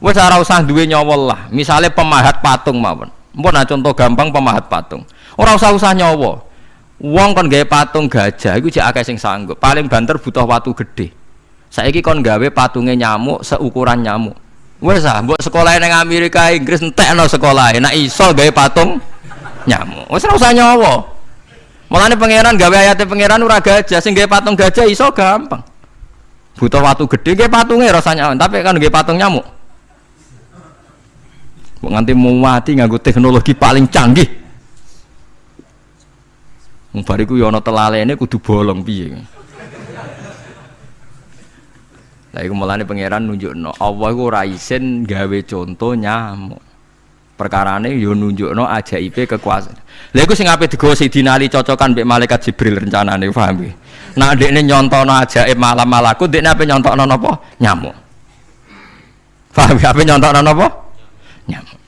S2: Wis ora usah duwe nyawa lah. Misale pemahat patung mawon. Mpun contoh gampang pemahat patung. Ora usah nyawa. Wong kon gawe patung gajah iku jek akeh sing sanggup. Paling banter butuh watu gede. Saiki kon gawe patunge nyamuk seukuran nyamuk. Wis ah, mbok sekolah ning Amerika Inggris entekno sekolah. Nek iso gawe patung nyamuk. Wis ora usah nyawa. Mulane pangeran gawe ayate pangeran ora gajah, sing gawe patung gajah iso gampang. Butuh watu gede gawe patunge rasanya, tapi kan gawe patung nyamuk. Mbok nganti mau mati nganggo teknologi paling canggih. Wong bariku ya ana telalene kudu bolong piye. Lah iku mulane pangeran nunjukno Allah iku ora isin gawe conto nyamuk. Perkarane yo nunjukno ajaibe kekuasaan. Lha iku sing ape digawa Sidina Ali cocokan mbek malaikat Jibril rencanane, paham nggih. Nah ndekne nyontono ajaib malam malaku, ndekne ape nyontokno napa? Nyamuk. Paham ape nyontokno napa? Nyamuk.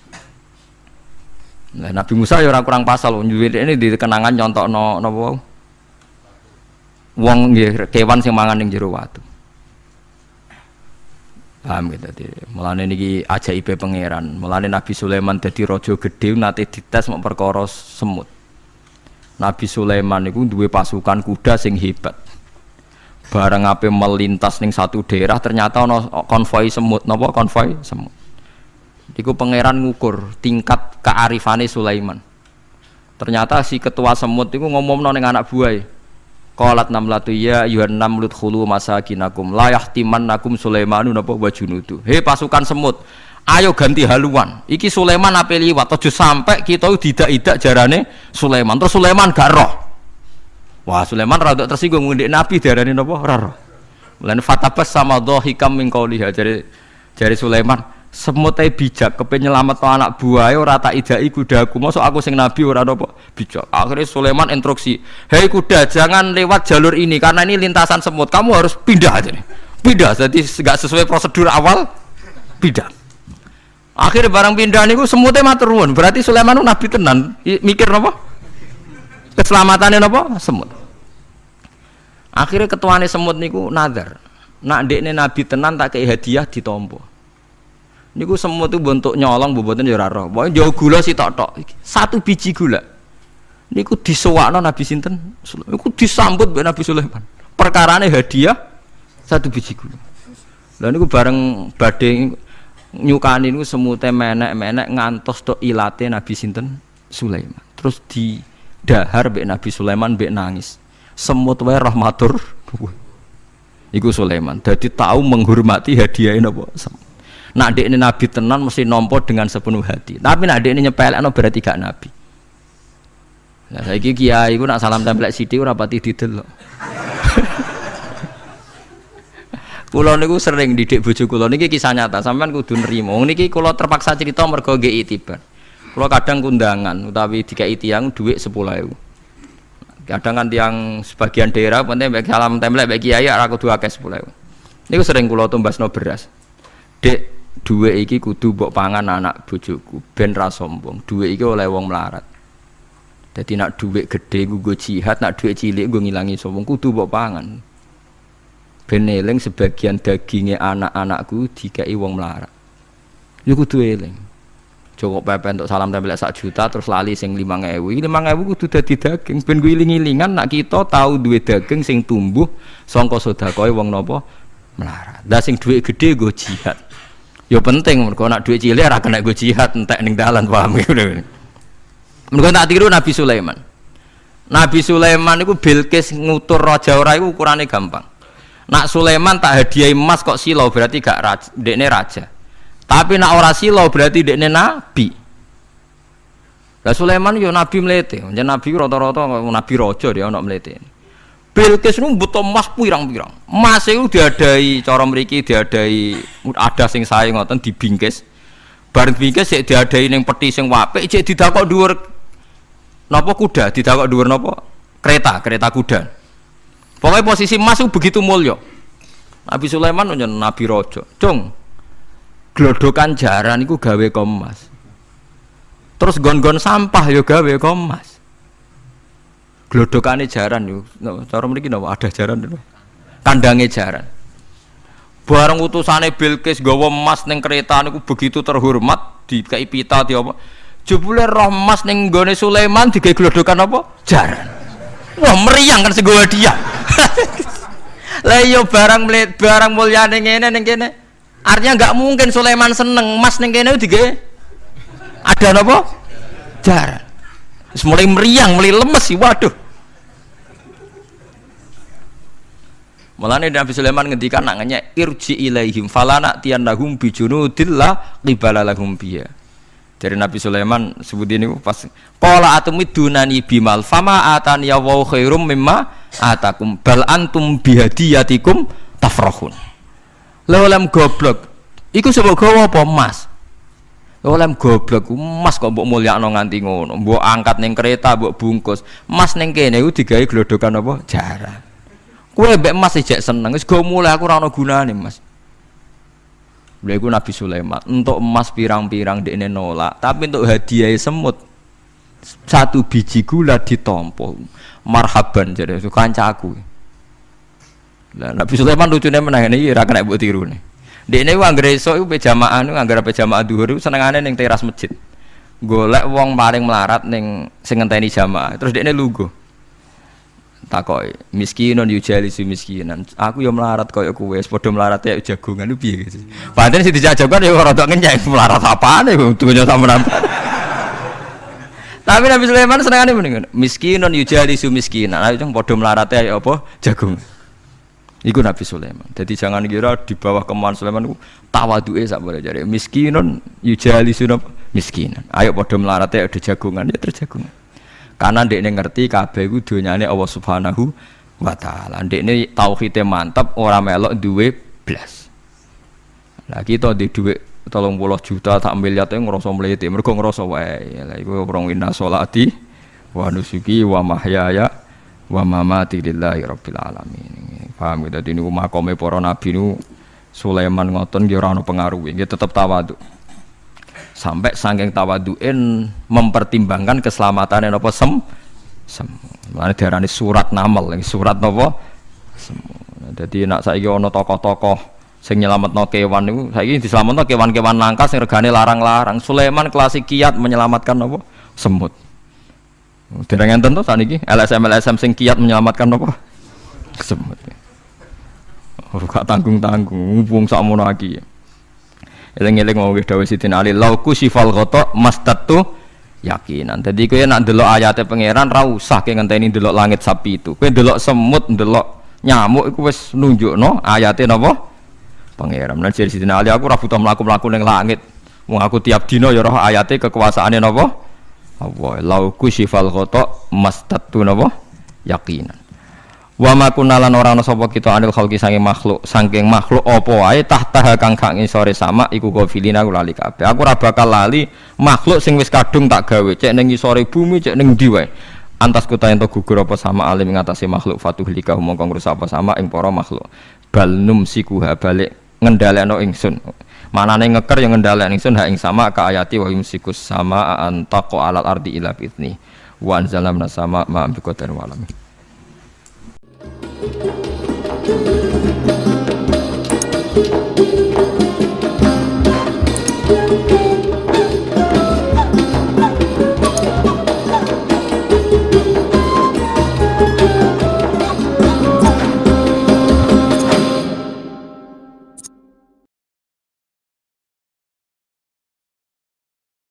S2: Lah Nabi Musa ya ora kurang pasal ndekne di kenangan nyontokno napa? Wong nggih kewan sing mangan ning jero watu. Paham gitu tadi. Mulane niki ajaibe pangeran. Mulane Nabi Sulaiman dadi raja gedhe nate dites mok perkara semut. Nabi Sulaiman niku duwe pasukan kuda sing hebat. Bareng ape melintas ning satu daerah ternyata ana konvoi semut. Napa konvoi semut? Iku pangeran ngukur tingkat kearifane Sulaiman. Ternyata si ketua semut iku ngomongno ning anak buahe. Qalat namlatu ya ayuhan namlut khulu masakinakum la yahtimannakum Sulaimanu napa wa junudu. He pasukan semut, ayo ganti haluan. Iki Sulaiman ape liwat aja sampai kita didak-idak jarane Sulaiman. Terus Sulaiman gak roh. Wah, Sulaiman rada tersinggung ngendek Nabi diarani napa ora roh. Mulane fatabas sama dhahikam min qauliha jare Sulaiman semut ae bijak kepen nyelametno anak buahe ora tak idaki kudaku mosok aku sing nabi ora napa bijak. Akhirnya Sulaiman instruksi, hei kuda jangan lewat jalur ini karena ini lintasan semut, kamu harus pindah aja nih. Pindah, jadi nggak sesuai prosedur awal pindah. Akhirnya barang pindah niku semutnya matur nuwun, berarti Sulaiman nabi tenan mikir napa keselamatannya napa semut. Akhirnya ketuane semut niku nazar, nak ndekne nabi tenan tak kei hadiah ditampa. Niku semut itu bentuk nyolong boboten ya ora roh. Pokoke jauh gula sitok-tok. Satu biji gula. Niku disewakno Nabi sinten? Niku disambut mbek Nabi Sulaiman. Perkarane hadiah satu biji gula. Lah niku bareng badhe nyukani niku semute menek-menek ngantos tok ilate Nabi sinten? Sulaiman. Terus didahar mbek Nabi Sulaiman mbek nangis. Semut wae rahmatur. Iku Sulaiman. Dadi tahu menghormati hadiahe napa? Nak dekne nabi tenan mesti nampa dengan sepenuh hati. Tapi nak dekne nyepelekno berarti gak nabi. Lah saiki kiai iku nak salam tempel sithik ora pati didelok. Kula niku sering didik bojo kula niki kisah nyata, sampean kudu nrimo. Niki kula terpaksa cerita mergo nggih itibar. Kula kadang kundangan utawi dikai tiyang dhuwit 10.000. Kadang kan tiyang sebagian daerah penting mek salam tempel mek kiai ora kudu akeh 10.000. Niku sering kula tumbasno beras. Dek duwe iki kudu mbok pangan anak bojoku ben ra sombong. Duwe iki oleh wong melarat. Dadi nak duwe gedhe nggo jihad, nak duwe cilik nggo ngilangi sombong kudu mbok pangan. Ben eling sebagian daginge anak-anakku dikai wong melarat. Yo kudu eling. Cukup pepe untuk salam tempel 1 juta terus lali sing 5.000. 5.000 kudu dadi daging ben iling-ilingan nak kita tahu duwe daging sing tumbuh saka sedekahe wong napa melarat. Lah sing duwe gedhe nggo jihad. Ya penting mergo nak duit cilik ora kena go jihad entek ning dalan, paham ngono. Mergo tak tiru Nabi Sulaiman. Nabi Sulaiman niku Bilqis ngutur raja ora iku ukurane gampang. Nak Sulaiman tak hadiah emas kok silau berarti gak raja, dekne raja. Tapi nak ora silau berarti dekne nabi. Lah Sulaiman yo nabi mlete, jeneng nabi rata-rata nabi raja dia ana mlete. Bilqis nu butuh emas pirang-pirang. Emas itu diadai cara mriki diadai ada sing sae ngoten dibingkis. Bareng bingkis sik diadai ning peti sing apik cek didakok dhuwur napa kuda, didakok dhuwur napa kereta kuda. Pokoknya posisi emas itu begitu mulya. Nabi Sulaiman nyen nabi raja. Cung. Glodokan jaran iku gawe Kommas. Terus gon-gon sampah yo gawe Kommas. Glodokane jaran yo. Cara mriki napa ada jaran lho. Kandange jaran. Bareng utusane Bilqis gawa emas ning kereta niku begitu terhormat dikai pita di apa. Jebule roh emas ning nggone Sulaiman digawe glodokan apa? Jaran. Wah meriang kan sing gawa dia. Lah yo barang mulyane ngene ning kene. Artinya enggak mungkin Sulaiman seneng emas ning kene digawe ada napa? Jaran. Wis mulai meriang, mulai lemes sih, waduh. Mulane Nabi Sulaiman ngendikan nangane irji ilaihim falana tiyanahum bijunudil la qibala lahum biya. Dari Nabi Sulaiman sebut ini pas qala atumidunani bimal fama atani ya wa khairum mimma atakum bal antum bihadiyatikum tafrahun. Lha goblok. Iku sebab gawa apa emas? Lem goblok emas kok mbok mulyakno nganti ngono. Mbok angkat ning kereta, mbok bungkus. Emas ning kene iku digawe glodokan apa? Jaran. Kowe mbek emas ijek seneng, wis go mulai aku ora ana gunane, Mas. Lha iku Nabi Sulaiman, untuk emas pirang-pirang dekne nolak, tapi untuk hadiah semut satu biji gula ditampa. Marhaban jare kancaku. Lah Nabi Sulaiman lucune meneh iki ora kena mbok tirune. Dekne ku anggere esuk iku pejamaah niku anggere pejamaah zuhur iku senengane ning teras masjid. Golek wong paling melarat ning sing ngenteni jamaah. Terus dekne lungguh. Takoki, miskinun yujalisu miskinan. Aku ya melarat kaya kowe, padha melarat ya jagongan lu piye gitu. Padahal sing dijajakan ya ora tok ngenyek melarat apane dunya sampean. Tapi Nabi Sulaiman senengane mendingan miskinun yujalisu miskinan. Ayo padha melarat ya apa jagongan. Iku Nabi Sulaiman. Jadi jangan kira di bawah kemauan Sulaiman itu tawaduke sak boleh jare. Miskinun yujalisu miskinan. Ayo padha melarat ya jagongan ya terjagongan. Karena ndekne ngerti kabeh iku donyane Allah Subhanahu wa taala. Ndekne tauhide mantep ora melok duwe blas. Lah kita di dhuwit 30 juta tak miliar teh ngrasa mlete, mergo ngrasa wae. Lah iku wong inna sholati wa nusuki wa mahyaya wa mamati lillahi rabbil alamin. Paham gitu dadi niku makome para nabi niku Sulaiman ngoten nggih ora ana pengaruhe, nggih tetep tawadhu. Sampai saking tawaduin mempertimbangkan keselamatan apa mana diarani surat namal, surat apa jadi nak saiki ana tokoh-tokoh sing nyelametno kewan niku saiki diselametno kewan-kewan langka sing regane larang-larang. Sulaiman klasik kiat menyelamatkan apa semut. Dereng enten to saniki LSM sing kiat menyelamatkan apa semut. Ora tanggung-tanggung wong sakmono iki. Eling-eling mau dawuh Sidina Ali lauku sifal ghata mastatu yakinan. Dadi kowe nek ndelok ayate pangeran ra usah ke ngenteni ndelok langit sapi itu. Kowe ndelok semut, ndelok nyamuk iku wis nunjukno ayate napa? Pangeran. Lan jare Sidina Ali aku ora butuh mlaku-mlaku ning langit. Wong aku tiap dina ya roh ayate kekuasaane napa? Allah. Lauku sifal ghata mastatu napa? Yakinan. Wa ma kunalan ora ana sapa kita anil khalqi saking makhluk apa wae tahta kang gak ngisore sama iku gofilina aku lali kabeh. Aku ora bakal lali makhluk sing wis kadung tak gawe cek ning ngisore bumi cek ning ndi wae. Antas kuta ento gugur apa sama alim ngatasi makhluk fatuhlika mongko ngrusak apa sama ing para makhluk. Bal numsikuha balik ngendhalekno ingsun. Manane ngeker yang ngendhalekno ingsun ha ing sama ka ayati wa yumsikus sama antaqo alal ardi ila bitni. Wa anzalamna sama ma bi qadar wa alam.